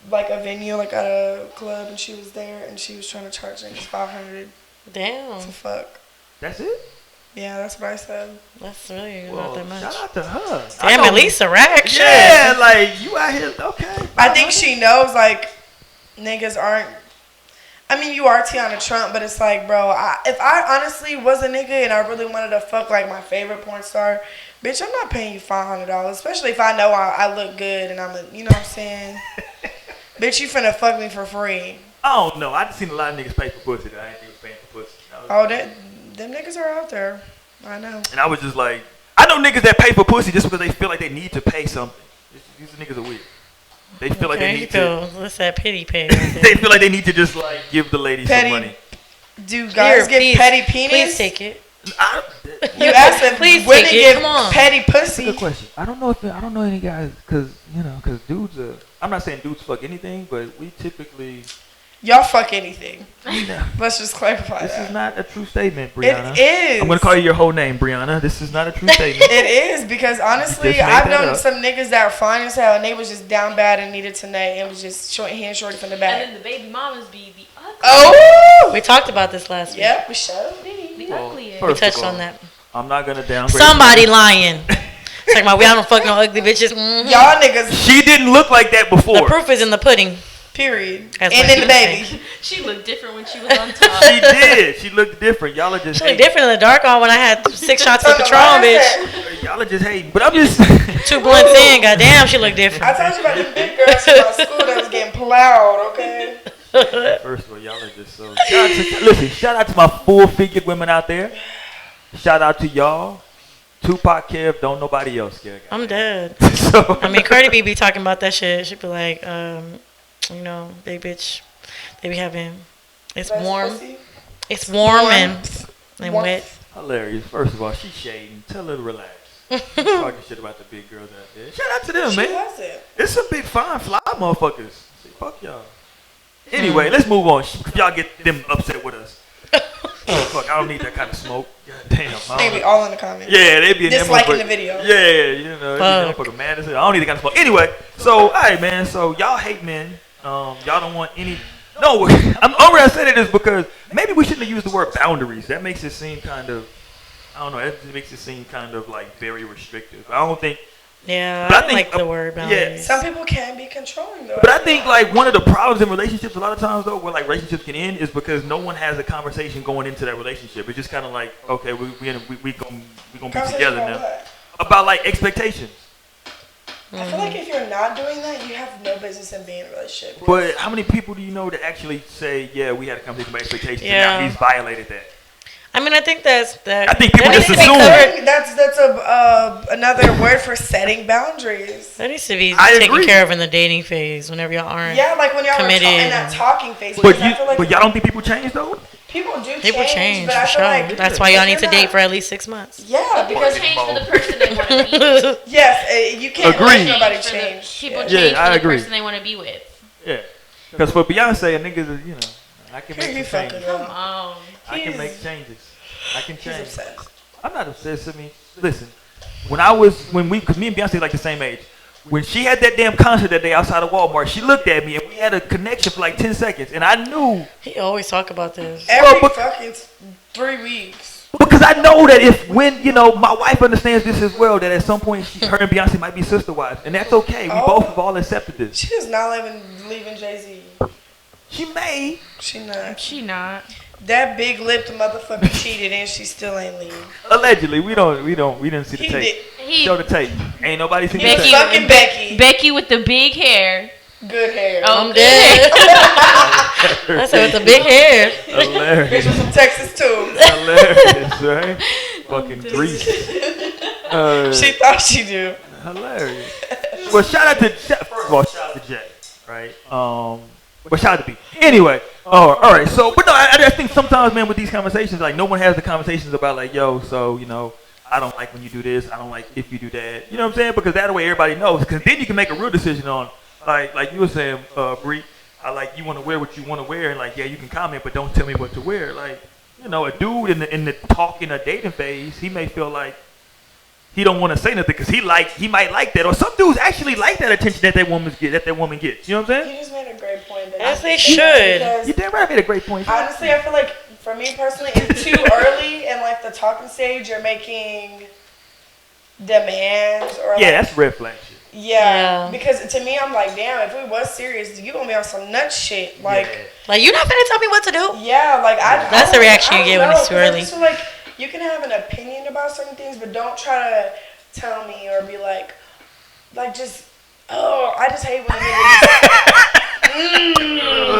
like a venue, like at a club, and she was there, and she was trying to charge niggas 500 Damn, to fuck. That's it. Yeah, that's what I said. that's really not Well, that much. shout out to her. Damn, I at know- least a rack. shit. Yeah, like you out here. Okay. I think she knows like niggas aren't. I mean, you are Tiana Trump, but it's like, bro, if I honestly was a nigga and I really wanted to fuck like my favorite porn star, bitch, I'm not paying you $500, especially if I know I look good and I'm a, you know what I'm saying? Bitch, you finna fuck me for free. I don't know. I've seen a lot of niggas pay for pussy that I ain't think was paying for pussy. Oh, them niggas are out there. I know. And I was just like, I know niggas that pay for pussy just because they feel like they need to pay something. These niggas are weird. They feel like There they you need go. to. What's that pity pay? They feel like they need to just like give the lady Petty some money. Do guys get please, petty penis? Please take it. You asked if Please women take it. get Come on. petty That's a pussy. good question. I don't know any guys because dudes are. I'm not saying dudes fuck anything, but we typically. Y'all fuck anything. No, Let's just clarify this that. is not a true statement, Brianna. It is. I'm gonna call you your whole name, Brianna. This is not a true statement. It is because honestly, Just made I've that known up. some niggas that are fine as hell and they was just down bad and needed tonight and was just hand shorty from the And back. then the baby mamas be the ugly. Oh, We talked about this last week. yep, we showed it. The Well, ugliest. We first of touched all, on that. I'm not gonna downgrade. Somebody lying. It's like, we don't fuck no ugly bitches. Mhm. Y'all niggas, She didn't look like that The before. proof is in the pudding. period. That's And what then the she baby. was She looked different when she was on top. She did. She looked different. Y'all are just She looked hating. different in the dark on when I had 6 shots of Turn the Patron, lights bitch. at. Y'all are just hating. But I'm just. 2 blunts in, goddamn, she looked I different. told you about the big girls in my school that was getting plowed, okay? First of all, y'all are just so. Listen, shout out to my full-figured women out there. Shout out to y'all. Tupac, Kev, don't nobody else care. I'm dead. So I mean, Cardi B be talking about that shit. She'd be like, You know, big bitch. They be having. It's Best warm. pussy? It's warm Warm. and Warm. wet. Hilarious. First of all, she's shading. Tell her to relax. Talking shit about the big girls out there. Shout out to them, She man. has it. It's some big fine fly motherfuckers. Say, fuck y'all. Anyway, let's move on. Y'all get them upset with us. Fuck, I don't need that kind of smoke. God damn. They be all in the comments. Yeah, they be in that Disliking the motherfucker- video. Yeah, you know, they be motherfucker mad as hell. I don't need that kind of smoke. Anyway, so all right, man. So y'all hate men. Y'all don't want any. No, only reason I said it is because maybe we shouldn't have used the word boundaries. That makes it seem kind of. I don't know. That just makes it seem kind of like very restrictive. I don't think. Yeah, But I I don't think, like the word yeah. boundaries. Some people can be controlling though. But I think like one of the problems in relationships a lot of times though, where like relationships can end, is because no one has a conversation going into that relationship. It's just kind of like, okay, we gonna be together now. What? About like expectations. I feel like if you're not doing that, you have no business in being in a relationship. But how many people do you know that actually say, yeah, we had a conversation about expectations, Yeah. and now he's violated that? I mean, I think that's that. I think people that just needs to be assume. covered. That's another word for setting boundaries. That needs to be I taken agree. care of in the dating phase. Whenever y'all aren't. Yeah, like when y'all were Committed. in that talking phase. But because I feel like y'all don't think people change though? people do People change, change but for I feel sure. like That's why y'all if need to you're date not- for at least 6 months. Yeah, People because change for the person they want to be with. yes, you can't Agreed. make nobody For the- change. People Yeah. change Yeah, I for the agree. person they want to be with. Yeah. Because for Beyonce, a nigga is, you know, I can Here make you some changes. fucking Come go. on. I can He's- make changes. I can He's change. obsessed. I'm not obsessed. I mean, listen, because me and Beyonce like the same age. When she had that damn concert that day outside of Walmart, she looked at me and we had a connection for like 10 seconds. And I knew, He always talk about this. Every but- fucking 3 weeks. because I know that when, you know, my wife understands this as well, that at some point her and Beyonce might be sister wives. And that's okay. We Oh. both have all accepted this. She is not leaving Jay-Z. She may. She not. She not. That big lipped motherfucker cheated and she still ain't leaving. Allegedly. We didn't see the He tape. did. He Show the tape. Ain't nobody seen the He was Becky- tape. fucking Becky. Becky with the big hair. Good hair. Oh, I'm dead. I said with the big hair. Bitch Hilarious. was from Texas too. Hilarious, right? Fucking Grease. She thought she do. Hilarious. Well, first of all, shout out to Jay, right? Well, shout out to B. Anyway, all right. So, but no, I think sometimes, man, with these conversations, like no one has the conversations about like, yo, so you know, I don't like when you do this. I don't like if you do that. You know what I'm saying? Because that way everybody knows. Because then you can make a real decision on, like you were saying, Bree. I like you want to wear what you want to wear, and like, yeah, you can comment, but don't tell me what to wear. Like, you know, a dude in the talking or dating phase, he may feel like he don't want to say nothing because he might like that, or some dudes actually like that attention that woman gets. You know what I'm saying? You just made a great point. That As I they think that should. because You damn right I made a great point. honestly, I feel like for me personally, it's too early in like the talking stage. You're making demands or Yeah, like, that's red flag shit. Yeah. because to me, I'm like, damn, if we was serious, you gonna be on some nut shit. Like, Yeah. Like, you not gonna tell me what to do? yeah, like I. That's I the reaction you I get don't when it's know, too 'cause I early. just feel like you can have an opinion about certain things, but don't try to tell me or be like just. Oh, I just hate when niggas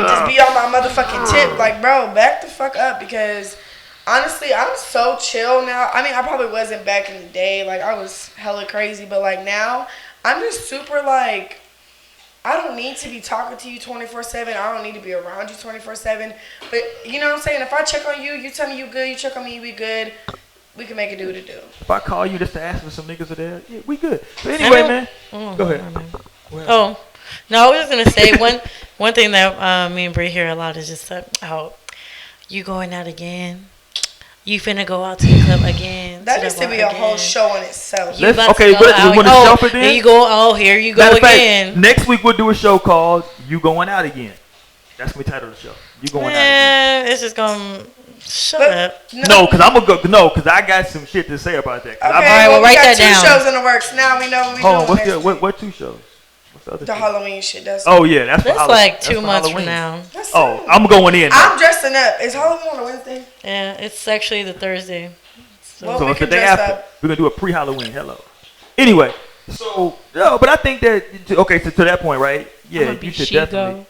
just be on my motherfucking tip. Like, bro, back the fuck up because honestly, I'm so chill now. I mean, I probably wasn't back in the day. Like, I was hella crazy, but like now, I'm just super like, I don't need to be talking to you 24/7. I don't need to be around you 24/7. But you know what I'm saying? If I check on you, you tell me you good. You check on me, we good. We can make it do what it do. If I call you just to ask for some niggas are there, yeah, we good. But anyway, man, go ahead. Oh, no, I was just gonna say one thing that me and Bree hear a lot is just how you going out again. You finna go out to the club again. That to needs the to be bar a whole again. show in itself. You Let's- about to okay, go but out. we wanna Oh, shuffle then? there you go. Oh, here you go Matter of fact, again. next week we'll do a show called "You Going Out Again." That's gonna be the title of the show. You going out again? It's just gonna shut But up. No, cause I'm gonna go. No, cause I got some shit to say about that. 'Cause Okay, I'm- Alright, well, we write got that 2 down. shows in the works. Now we know what we Hold on, doing what's next the week. what 2 shows? What's the other? The shit? Halloween shit. That's Oh yeah, that's for That's Halloween. like That's 2 for months from Halloween. now. that's Oh, soon. I'm going in. I'm dressing up. Is Halloween on a Wednesday? Yeah, it's actually the Thursday. Well, So we it's the can day dress after. up. We're gonna do a pre-Halloween. Hello. Anyway, so no, but I think that okay. So to that point, right? Yeah, I'ma be you should She-Go. definitely.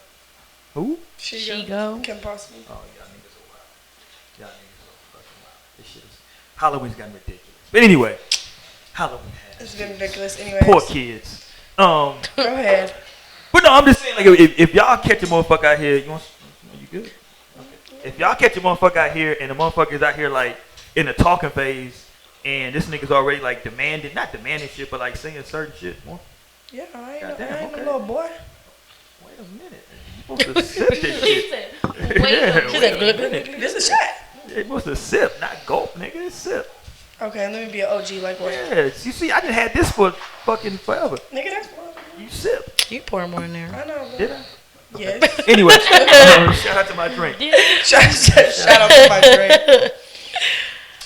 Who? She go. Kim Possible. Oh, y'all niggas are wild. Y'all niggas are fucking wild. This shit is Halloween's gotten ridiculous. But anyway, Halloween It's has been ridiculous anyway. poor kids. Go ahead. But no, I'm just saying, like, if y'all catch a motherfucker out here, you good? Okay. If y'all catch a motherfucker out here and the motherfucker's out here like in the talking phase, and this nigga's already like not demanding shit, but like saying certain shit. Well, Yeah, I ain't Goddamn, a little boy. wait a minute, you supposed to sip this She shit. said, wait Yeah, a She minute. said, "Look." This is a shot. Yeah, you supposed to sip, not gulp, nigga. It's sip. Okay, let me be an OG like what? Yeah, you see, I done had this for fucking forever. Nigga, that's one. You sip, You pour more in there. I know, did bro. I? Yes. Anyway, shout out to my drink. shout out to my drink.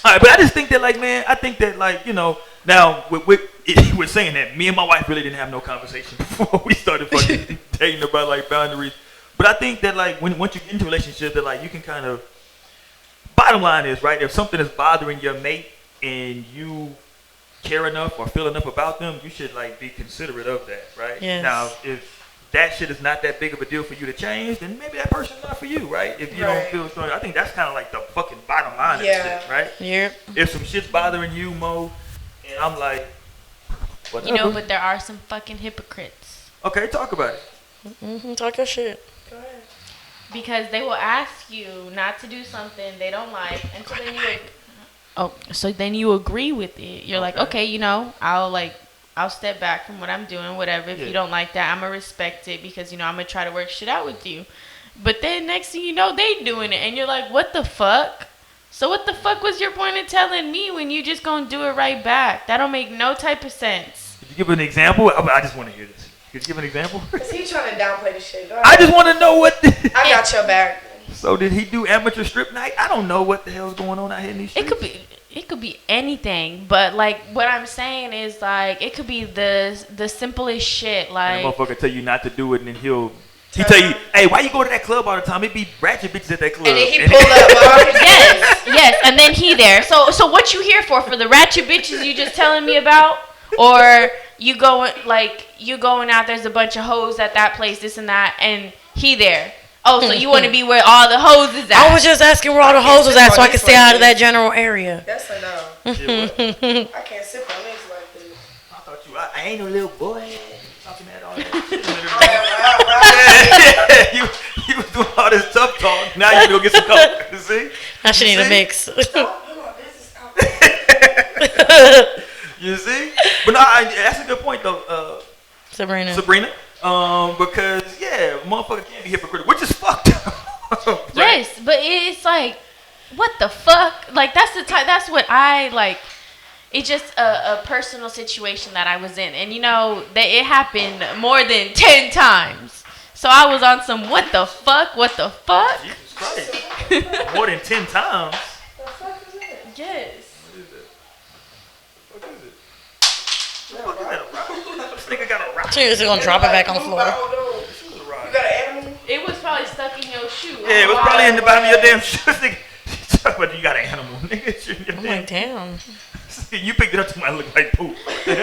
All right, but I just think that, like, man, I think that, like, you know, now we're saying that me and my wife really didn't have no conversation before we started fucking dating about like boundaries. But I think that, like, once you get into a relationship, that like you can kind of. Bottom line is, right, if something is bothering your mate and you care enough or feel enough about them, you should like be considerate of that, right? Yes. Now, if that shit is not that big of a deal for you to change, then maybe that person's not for you, right? If you Right. don't feel strong, I think that's kind of like the fucking bottom line Yeah. of this shit, right? Yep. If some shit's bothering you, Mo, and I'm like, whatever. You know, but there are some fucking hypocrites. Okay, talk about it. Talk your shit. Go ahead. Because they will ask you not to do something they don't like, and so then you agree with it. You're like, Okay. okay, you know, I'll step back from what I'm doing, whatever. If Yeah. you don't like that, I'm gonna respect it because you know I'm gonna try to work shit out with you. But then next thing you know, they doing it, and you're like, what the fuck? So what the fuck was your point in telling me when you just gonna do it right back? That don't make no type of sense. Could you give an example? I just want to hear this. Could you give an example? Cause he trying to downplay the shit. Go ahead. I just want to know what. I got your back. So did he do amateur strip night? I don't know what the hell's going on out here in these streets. It could be anything, but like what I'm saying is like it could be the simplest shit. And Like the motherfucker tell you not to do it, and then he tell you, hey, why you go to that club all the time? It be ratchet bitches at that club. And then he pulled up. yes, and then he there. So what you here for? For the ratchet bitches you just telling me about, or you going out? There's a bunch of hoes at that place, this and that, and he there. Oh, so you want to be where all the hoes is at? I was just asking where all the hoes was at so I could stay out of that general area. That's a no. Yeah, what? I can't sip on this like this. I thought I ain't no little boy. Talking that all Right, yeah, you was doing all this tough talk. Now you go get some coke. See? I should need a See? mix. Stop doing my business out there. You see? But no, that's a good point though, Sabrina. Sabrina. Because yeah, motherfucker can't be hypocritical, which is fucked up. Right? Yes, but it's like, what the fuck? Like that's the type. That's what I like. It's just a personal situation that I was in, and you know that it happened more than 10 times. So I was on some what the fuck? What the fuck? Jesus Christ. More than 10 times. Yes. What is it? What the fuck is that, a rock? This nigga got a rock. She was gonna drop it back on the floor. You got an animal? It was probably stuck in your shoe. Yeah, it was probably in the bottom of your damn shoes. Nigga, talk about you got an animal, nigga. It's in your I'm damn- like, damn. You picked it up to my look like poop. What the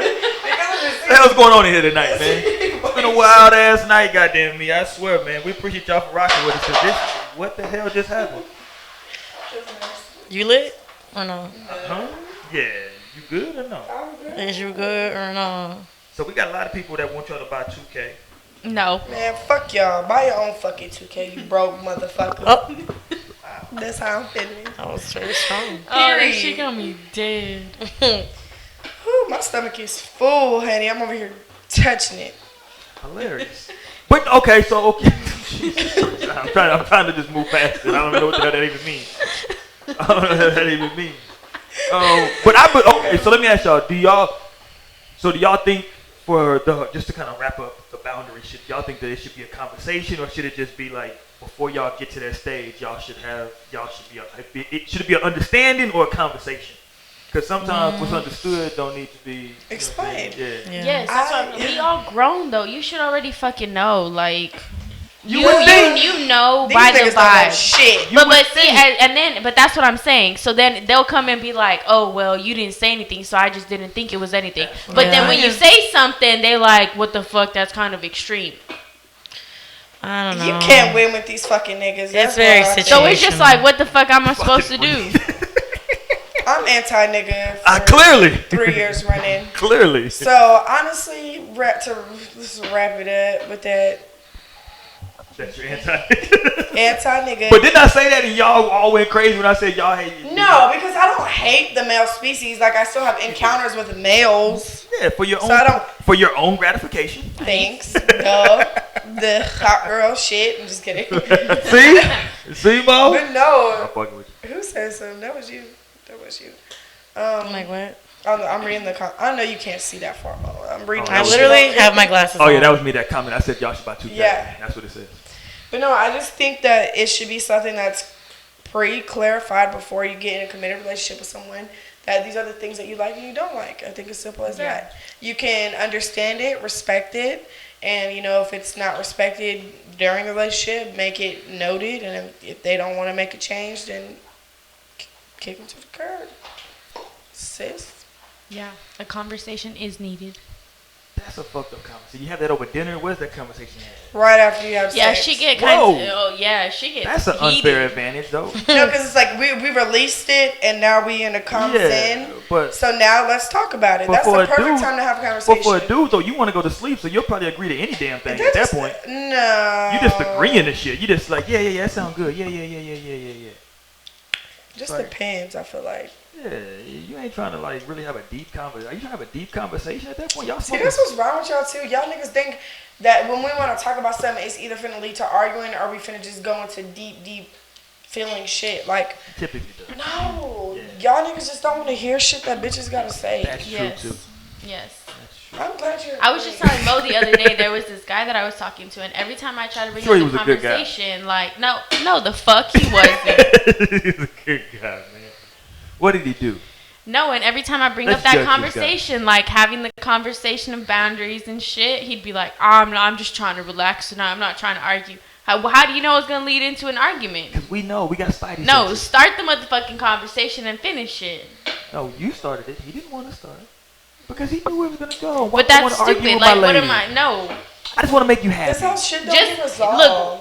hell's going on in here tonight, man? It's been a wild ass night, goddamn me. I swear, man. We appreciate y'all for rocking with us. 'Cause this, what the hell just happened? You lit or no? Huh? Yeah. You good or no? Is you good or no? So we got a lot of people that want y'all to buy 2K. No. Man, fuck y'all. Buy your own fucking 2K, you broke motherfucker. Oh, That's how I'm feeling. that was very strong. Oh, that shit got me dead. Whew, my stomach is full, honey. I'm over here touching it. Hilarious. But okay, so okay. I'm trying to just move past it. I don't know what the hell that even means. I don't know what that even means. But okay, so let me ask y'all, do y'all think just to kind of wrap up the boundary, should y'all think that it should be a conversation, or should it just be like before y'all get to that stage, should it be an understanding or a conversation? Because sometimes what's understood don't need to be Explained. Yeah. Yeah. Yes, that's what we all grown though. You should already fucking know, like You would think. you know These by the niggas don't know vibe. shit. But see, but that's what I'm saying. So then they'll come and be like, oh well, you didn't say anything, so I just didn't think it was anything. But then when you say something, they like, what the fuck? That's kind of extreme. I don't know. You can't win with these fucking niggas. That's very why I think- So it's just like, what the fuck am I supposed to do? I'm anti-nigga for Clearly. 3 years running. Clearly. So honestly, let's wrap it up with that That's your anti. anti-nigga. But didn't I say that and y'all all went crazy when I said y'all hate? No, because I don't hate the male species. Like, I still have encounters with males. Yeah, for your So own. I don't- For your own gratification. Thanks. The hot girl shit. I'm just kidding. See, Mo. But I'm no. fucking with you. Who said something? That was you. That was you. I'm like, what? I'm reading the I know you can't see that far, Mo. I'm reading. Oh, I that literally shit. have my glasses Oh on. yeah, that was me. That comment. I said y'all should buy 2K. Yeah. That's what it says. But no, I just think that it should be something that's pre-clarified before you get in a committed relationship with someone, that these are the things that you like and you don't like. I think it's simple as that. You can understand it, respect it, and, you know, if it's not respected during the relationship, make it noted, and if they don't want to make a change, then kick them to the curb. Sis. Yeah, a conversation is needed. That's a fucked up conversation. You have that over dinner. Where's that conversation at? Right after you have Yeah, sex. she get Whoa. kind of. Oh yeah, she get. That's an heated. unfair advantage, though. No, because it's like we released it, and now we in a comes in. but So now let's talk about it. But That's for the a perfect dude- time to have a but conversation. for a dude though, you want to go to sleep, so you'll probably agree to any damn thing That at that just- point. No. You just agreeing to shit. You just like, yeah, that sounds good. Yeah. Just Like- depends, I feel like. Yeah, you ain't trying to like really have a deep conversation. Are you trying to have a deep conversation at that point? Y'all See, smoking. that's what's wrong with y'all too. Y'all niggas think that when we want to talk about something, it's either finna lead to arguing or we finna just go into deep feeling shit. Like, Typically does. no. Yeah. Y'all niggas just don't want to hear shit that bitches gotta say. That's Yes. true too. Yes. That's true. I'm glad you're. I was just telling Mo the other day there was this guy that I was talking to, and every time I try to bring Sure, up he the was a good guy. conversation, like, no, the fuck he wasn't. He's a good guy, man. What did he do? No, and every time I bring Let's up that judge this guy. conversation, like having the conversation of boundaries and shit, he'd be like, I'm just trying to relax tonight. I'm not trying to argue. How do you know it's gonna lead into an argument? Because we know we got spidey No, senses. start the motherfucking conversation and finish it. No, you started it. He didn't want to start it because he knew where it was gonna go. Why But would I that's wanna argue stupid. with Like, my what lady? am I? No. I just want to make you happy. That's how shit don't Just get resolved.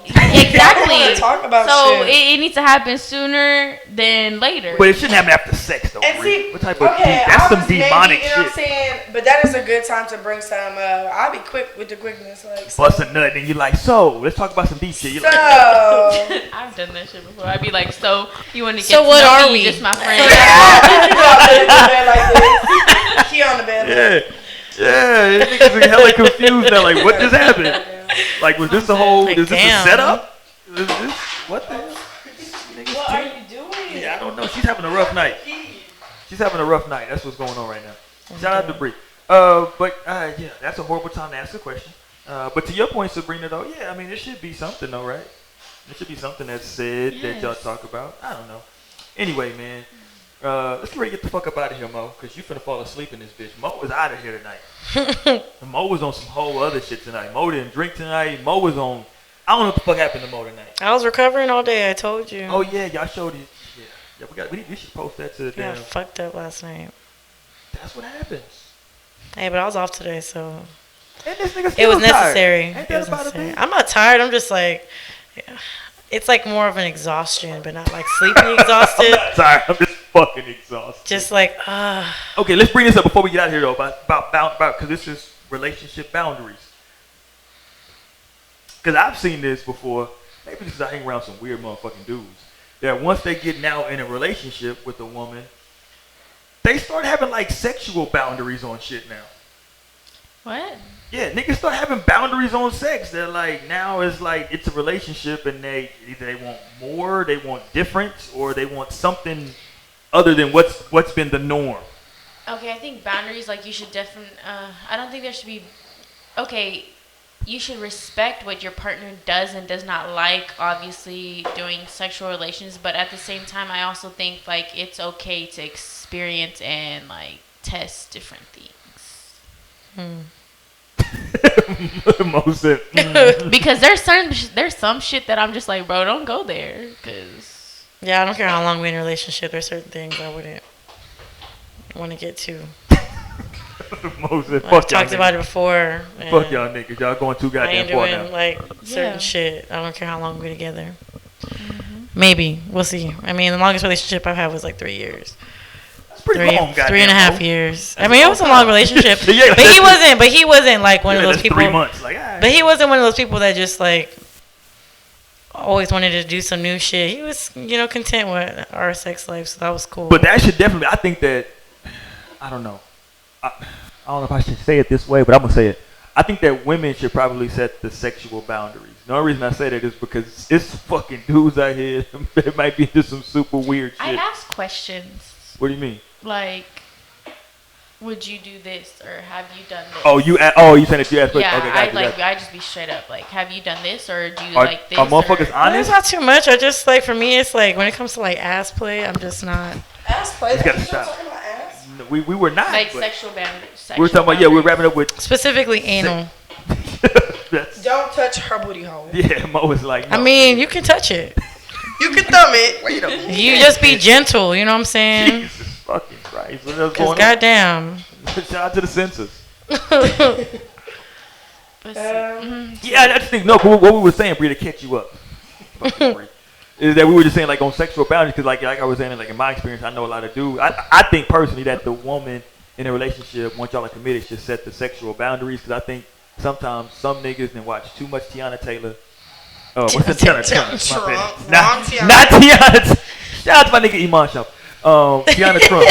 look, I exactly. wanna talk about So shit. it needs to happen sooner than later. But it shouldn't happen after sex, though. And Bree. see, What type of okay, deep, that's I some was demonic maybe, you know what I'm shit. saying? But that is a good time to bring some. I'll be quick with the quickness, like. So, Bust a nut and you're like, so let's talk about some deep shit. You're like, I've done that shit before. I'd be like, so you want to get So to what know are me, we? just my So, friend. yeah, you go out there in the bed like this. He on the bed. Like, yeah, these niggas are hella confused now. Like, what just happened? Like, was this a whole? Like, is this damn. a setup? Is this what the hell? Niggas what are you doing? Yeah, I don't know. She's having a rough night. She's having a rough night. That's what's going on right now. Shout out to Bree. Yeah, that's a horrible time to ask a question. But to your point, Sabrina, though, yeah, I mean, there should be something, though, right? There should be something that's said that y'all Yes. talk about. I don't know. Anyway, man, let's get ready to get the fuck up out of here, Mo, because you finna fall asleep in this bitch. Mo was out of here tonight. Mo was on some whole other shit tonight. Mo didn't drink tonight. Mo was on. I don't know what the fuck happened to Mo tonight. I was recovering all day. I told you. Oh yeah, y'all showed it. Yeah, we should post that to the Yeah, damn. fucked up last night. That's what happens. Hey, but I was off today, so And this nigga it still was tired. necessary. Ain't It that was about a necessary. thing? I'm not tired. I'm just like, yeah. It's like more of an exhaustion, but not like sleeping I'm exhausted. not tired. I'm just fucking exhausted. Just like, Okay, let's bring this up before we get out of here though. About because this is relationship boundaries. Because I've seen this before. Maybe because I hang around some weird motherfucking dudes. That once they get now in a relationship with a woman, they start having like sexual boundaries on shit now. What? Yeah, niggas start having boundaries on sex. They're like, now it's like it's a relationship and they either they want more, they want difference, or they want something other than what's been the norm. Okay, I think boundaries, like, you should definitely, I don't think there should be, okay, you should respect what your partner does and does not like, obviously, doing sexual relations, but at the same time, I also think, like, it's okay to experience and, like, test different things. Most said, Because there's some shit that I'm just like, bro, don't go there, because... yeah, I don't care how long we're in a relationship. There's certain things I wouldn't want to get to. Most said, I've fuck y'all talked about it niggas. before. Fuck and y'all niggas. Y'all going too I goddamn ain't far doing now. like certain Yeah. shit. I don't care how long we're together. Maybe we'll see. I mean, the longest relationship I've had was like 3 years. It's pretty long, goddamn. 3.5 years. I mean, it was a long relationship. Yeah, but he wasn't. But he wasn't like one of those that's people. 3 months. Like, all right. But he wasn't one of those people that just like always wanted to do some new shit. He was, content with our sex life, so that was cool. But that should definitely. I think that. I don't know. I don't know if I should say it this way, but I'm gonna say it. I think that women should probably set the sexual boundaries. The only reason I say that is because it's fucking dudes out here that might be into some super weird shit. I ask questions What do you mean? like, would you do this or have you done this? Oh, you saying that you asked? Yeah, Okay, gotcha. I just be straight up like, have you done this or do you Are, like this? are motherfuckers or, honest? It's not too much. I just like for me, it's like when it comes to like ass play, I'm just not. Ass play. gotta You're stop. talking about ass? No, we were not. like but sexual boundaries. we were talking about we're wrapping up with. Specifically anal. That's, Don't touch her booty hole. yeah, Mo was like. I no. mean, you can touch it. You can thumb it. Wait a minute. You just be gentle. You know what I'm saying? Jesus fucking Christ! What else Cause going goddamn. on? Shout out to the census. Um, Yeah, I just think no. What we were saying, Brie, to catch you up, fucking Brie, is that we were just saying like on sexual boundaries because like I was saying like in my experience, I know a lot of dudes. I think personally that the woman in a relationship, once y'all are committed, should set the sexual boundaries because I think sometimes some niggas then watch too much Tiana Taylor. Oh, what's the Tiana Trump? My bad. Not Tiana. Shout out to my nigga Iman Shop. Tiana Trump.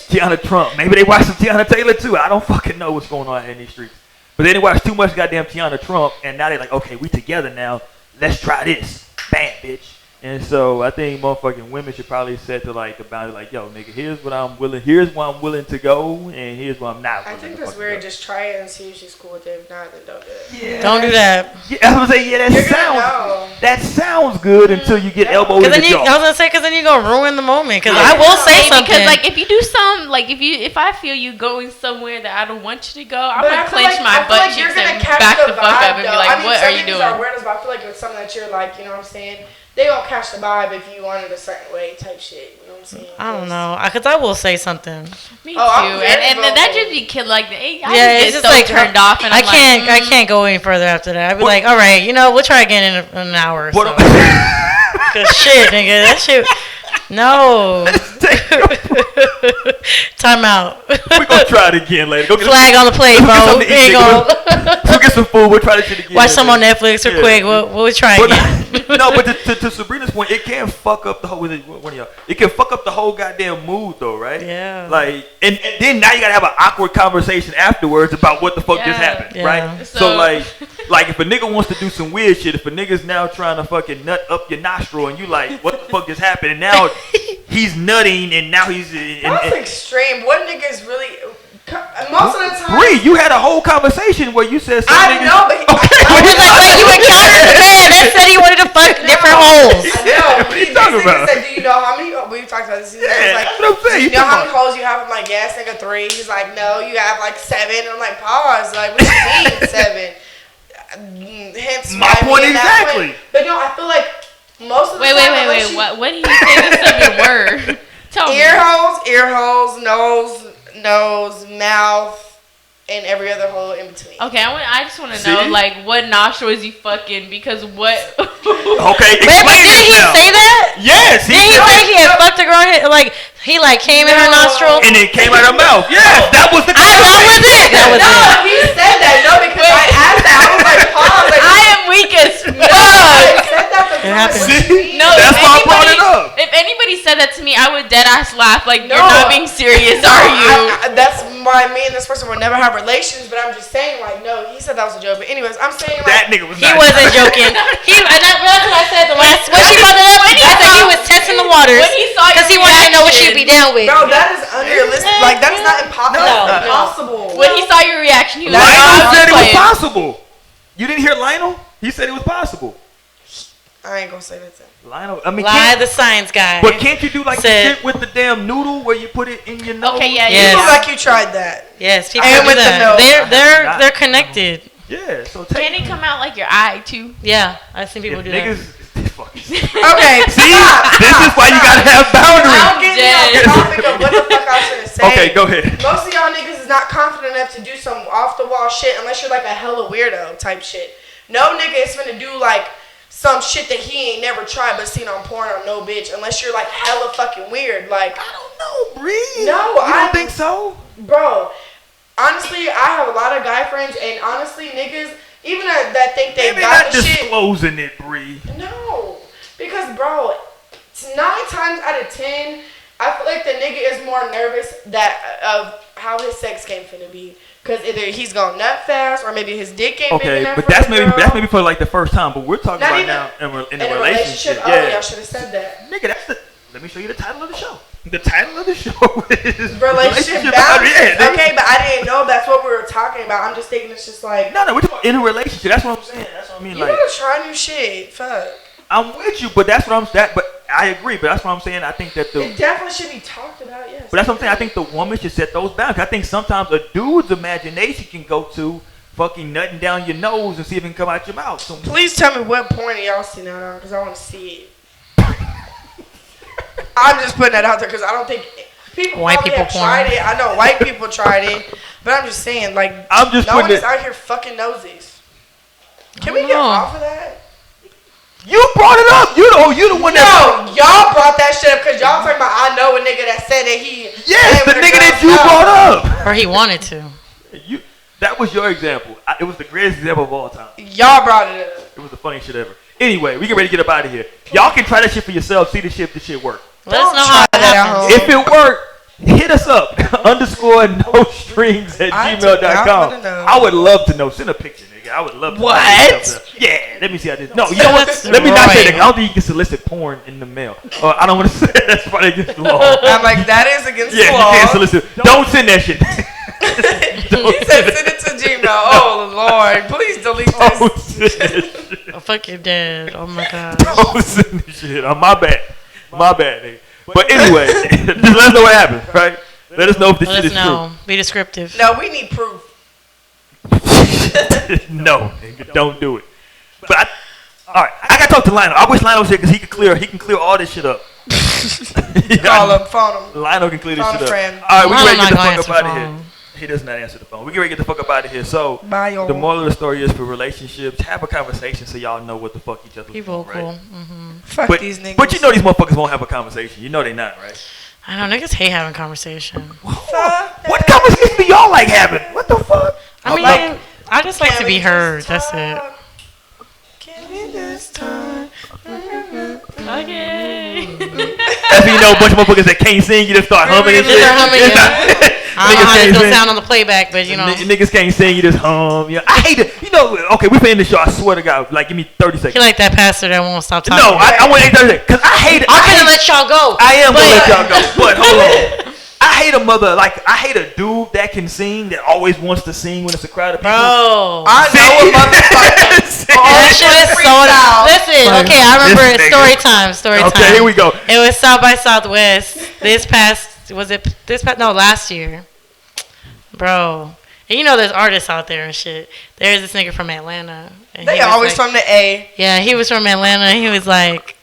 Tiana Trump. Maybe they watch some Tiana Taylor too. I don't fucking know what's going on in these streets. But then they watch too much goddamn Tiana Trump, and now they're like, okay, we together now. Let's try this. Bam, bitch. And so I think motherfucking women should probably set to like the boundary, like, yo, nigga, here's where I'm willing to go, and here's where I'm not willing I think to that's fucking weird. go. Just try it and see if she's cool with it. If not, then don't do it. Yeah, Don't do that. Yeah, I was gonna say, yeah, You're gonna know. that sounds good until you get elbowed in Cause the then I jaw. was gonna say, cause then you're gonna ruin the moment. Cause I will say something. Because like if you do some like if I feel you going somewhere that I don't want you to go, I'm But gonna I feel clench like- my I feel butt like you're cheeks gonna and catch back the the fuck vibe, up and be though. like, I mean, what some are you niggas doing? Are weird, but I feel like it's something that you're like, you know what I'm saying? They gonna catch the vibe if you want it a certain way, type shit. You know what I'm saying? I don't know. Cause I will say something. Me Oh, I'm too. very And that vocal. just be kid like I Yeah, just it's get just so like turned off and I I'm can't. like, I can't go any further after that. I'd be What- like, all right, we'll try again in an hour. Or so. What- Cause shit, nigga, that shit. No. Time out. We're gonna try it again later. Go get Flag on the plate, Go get bro. something to eat, Ain't nigga. gonna We'll get some food. We'll try this shit again. watch some on Netflix real Yeah. quick. We'll try But again. no, but to Sabrina's point, it can fuck up the whole. One of y'all, it can fuck up the whole goddamn mood, though, right? Yeah. Like, and then now you gotta have an awkward conversation afterwards about what the fuck just Yeah. happened, Yeah. right? So So- like if a nigga wants to do some weird shit, if a nigga's now trying to fucking nut up your nostril, and you like, what the fuck just happened? And now he's nutting, and now he's. That's extreme. What niggas really? Most of the time. Bree, you had a whole conversation where you said some I niggas. know, but I was like, wait, you encountered a man that said he wanted to fuck different holes. I Yeah, know. what are you This talking nigga about? said, do you know how many? We talked about this. He was Yeah, like, that's what I'm saying. do you You know how talking many holes you have? I'm like, yes, nigga, 3. He's like, no, you have like 7. I'm like, pause. Like, what do you mean 7? Hence My why me point and that exactly. point- But no, I feel like most of the wait, time, unless you- what did he say the second word? Tell me. ear holes, nose, mouth, and every other hole in between. Okay, I just want to See? know like what nostril is he fucking because what? Okay, Wait, but explain did he yourself. say that? Yes, Did he say he had fucked a girl? Like he like came in her No. nostril. and it came out of her mouth. Yes, that was the That was it. That was No, it. he said that. No, because I asked that. I was like, pause. Like, I am weak as I fuck. said that for It happened. See? No, That's if why I brought it up. If anybody said that to me, I would dead ass laugh. Like No. you're not being serious, are you? That's why me and this person will never have relations. But I'm just saying, like, no, he said that was a joke. But anyways, I'm saying like, That nigga was. He not- wasn't joking. And that's what I said the last when she brought it up. I said he was testing the waters When he saw your because he wanted to know what she'd reaction. be down with. bro, that is unrealistic. Like, that's not impossible. No. That's impossible. When he saw your reaction, he was like, Lionel "Oh, said it I'm was playing." possible. You didn't hear Lionel? He said it was possible. I ain't gonna say that. Lionel, I mean, Lie, the science guy. but can't you do like the Said- shit with the damn noodle where you put it in your nose? Okay, yeah, You Yes. look like you tried that. Yes, people And do with the that. nose. They're connected. Yeah, so take Can it come out like your eye too? Yeah, I've seen if people do niggas. that. Fuck. Okay, See, this is why you gotta have boundaries. I'll get you on the topic of what the fuck I was gonna say. Okay, go ahead. Most of y'all niggas is not confident enough to do some off the wall shit unless you're like a hella weirdo type shit. No nigga is finna do like some shit that he ain't never tried but seen on porn or no bitch, unless you're like hella fucking weird. Like, I don't know, Bree. No, you I don't think so, bro. Honestly, I have a lot of guy friends, and honestly, niggas even that think they maybe got not the shit. disclosing it, Bree. No, because bro, 9 times out of 10, I feel like the nigga is more nervous of how his sex game finna be. Cause either he's gonna nut fast or maybe his dick ain't big enough. But for that's the maybe girl. For like the first time. But we're talking Not about even now in a relationship. Oh, yeah, I should have said that. Nigga, let me show you the title of the show. The title of the show is Relationship boundaries. Okay, but I didn't know that's what we were talking about. I'm just thinking it's just like no, we're talking about in a relationship. That's what I'm saying. That's what I mean. You like, gotta try new shit. Fuck. I'm with you, but that's what I'm saying. But I agree. But that's what I'm saying. I think that it definitely should be talked about. Yes. But that's what I'm saying. I think the woman should set those boundaries. I think sometimes a dude's imagination can go to fucking nutting down your nose and see if it can come out your mouth. So please tell me what porn y'all seen that on, because I want to see it. I'm just putting that out there because I don't think white people have tried it. I know white people tried it, but I'm just saying, like, I'm just no one is out here fucking noses. Can we get off of that? You brought it up. You the one that. No, y'all brought that shit up because y'all talking about. I know a nigga that said that he. Yes, the nigga that you brought up. Or he wanted to. That was your example. It was the greatest example of all time. Y'all brought it up. It was the funniest shit ever. Anyway, we get ready to get up out of here. Y'all can try that shit for yourself. See if the shit work. Let us know how it happens. If it worked, hit us up. _nostrings@gmail.com. I would love to know. Send a picture, nigga. I would love to know. What? Yeah, let me see how this. No, you know what? Let me not say that. I don't think you can solicit porn in the mail. I don't want to say that. That's probably against the law. I'm like, that is against the law. Yeah, you can't solicit. Don't send that shit. He said send it to Gmail. Oh, Lord. Please delete this. Don't send that shit. Oh, fuck, you're dead. Oh, my God. Don't send this shit. My bad. My bad, nigga. But anyway, just let us know what happened, right? Let us know if this shit is true. Be descriptive. No, we need proof. No, nigga, don't do it. But all right, I gotta talk to Lionel. I wish Lionel was here because he can clear all this shit up. Call him, phone him. Lionel can clear this shit friend. up. All right, we ready to get the fuck up out of here. He does not answer the phone. We get ready to get the fuck up out of here. So the moral of the story is for relationships, have a conversation so y'all know what the fuck each other. Be vocal. Right? Mm-hmm. Fuck these niggas. But you know these motherfuckers won't have a conversation. You know they not, right? I know niggas hate having conversation. What conversation do y'all like having? What the fuck? I mean, I just like to be heard. That's it. Can we just talk? Okay. That's when you know a bunch of motherfuckers that can't sing, you just start humming and shit. I don't know how it's gonna sound on the playback, but you know. Niggas can't sing, you just hum. Yeah, I hate it. You know, okay, we finna end the show. I swear to God, like give me 30 seconds. You like that pastor that won't stop talking. No, I want 30 seconds. Cause I hate it. I'm gonna let y'all go. I am gonna let y'all go. But hold on. I hate a mother, like, I hate a dude that can sing, that always wants to sing when it's a crowd of people. Bro. I know a motherfucker. That shit is so listen, okay, I remember it. Story time. Okay, here we go. It was South by Southwest last year. Bro. And you know there's artists out there and shit. There's this nigga from Atlanta. And they always like, from the A. Yeah, he was from Atlanta. He was like,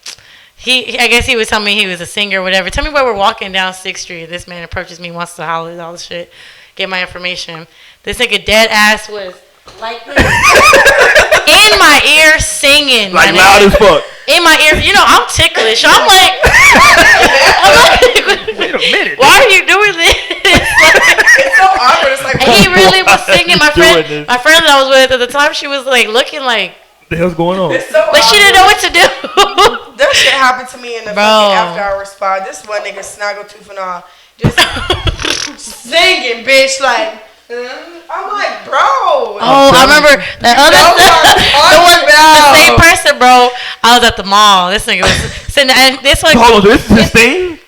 I guess he was telling me he was a singer or whatever. Tell me where we're walking down 6th Street. This man approaches me, wants to holler, all this shit, get my information. This nigga dead ass was like this. In my ear singing. Like loud as fuck. In my ear. You know, I'm ticklish. I'm like, wait a minute. Why are you doing this? It's so awkward. It's like, and he really was singing. My friend that I was with at the time, she was like looking like, the hell's going on? It's so like she didn't know what to do. That shit happened to me in the fucking after hour spot. This one nigga Snaggletooth and all just singing, bitch. Like, I'm like, bro. Oh, I remember that the same person, bro. I was at the mall. This nigga was sitting, and this one. Hold on, this is his thing.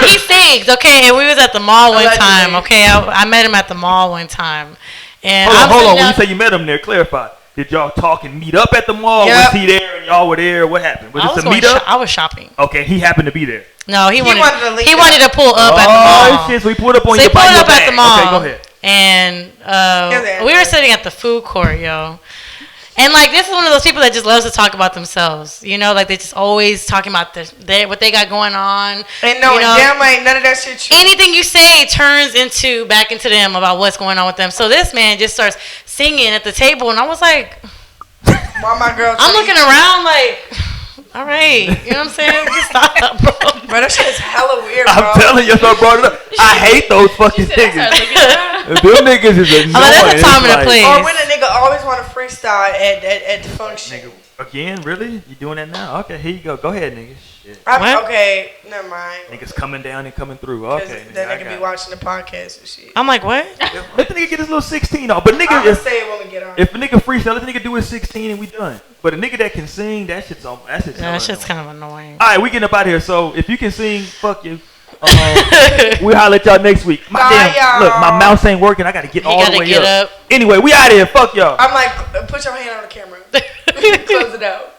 he sings, okay. And we was at the mall one time, okay. I met him at the mall one time, and hold on. When you say you met him there, clarify. Did y'all talk and meet up at the mall? Yep. Was he there and y'all were there? What happened? Was this a meet up? I was shopping. Okay, he happened to be there. No, he wanted to pull up at the mall. Oh shit! So he pulled up on your bag. So he pulled up at the mall. Okay, go ahead. And we were sitting at the food court, yo. And like this is one of those people that just loves to talk about themselves, you know, like they just always talking about what they got going on. And no, damn, like none of that shit. True. Anything you say turns back into them about what's going on with them. So this man just starts singing at the table, and I was like, Why my girl? I'm looking around like, all right, you know what I'm saying? Stop, bro. Bro, that shit is hella weird, bro. I'm telling you, I brought it up. I hate those fucking niggas. Them niggas is annoying. There's a time and a place. Or when a nigga always want to freestyle at the function. Nigga, again, really? You doing that now? Okay, here you go. Go ahead, nigga. Shit. Okay, never mind. Niggas coming down and coming through. 'Cause Okay, then nigga, they can be watching the podcast and shit. I'm like, what? Let the nigga get his little 16 off. But nigga, I'm gonna say it when we get on. if a nigga freestyle, let the nigga do his 16 and we done. But a nigga that can sing, that shit's on. That shit's, That shit's kind of annoying. All right, we getting up out of here. So if you can sing, fuck you. We holler at y'all next week. Bye, y'all. Look, my mouse ain't working. I gotta get all the way up. Anyway, we out of here. Fuck y'all. I'm like, put your hand on the camera. Close it out.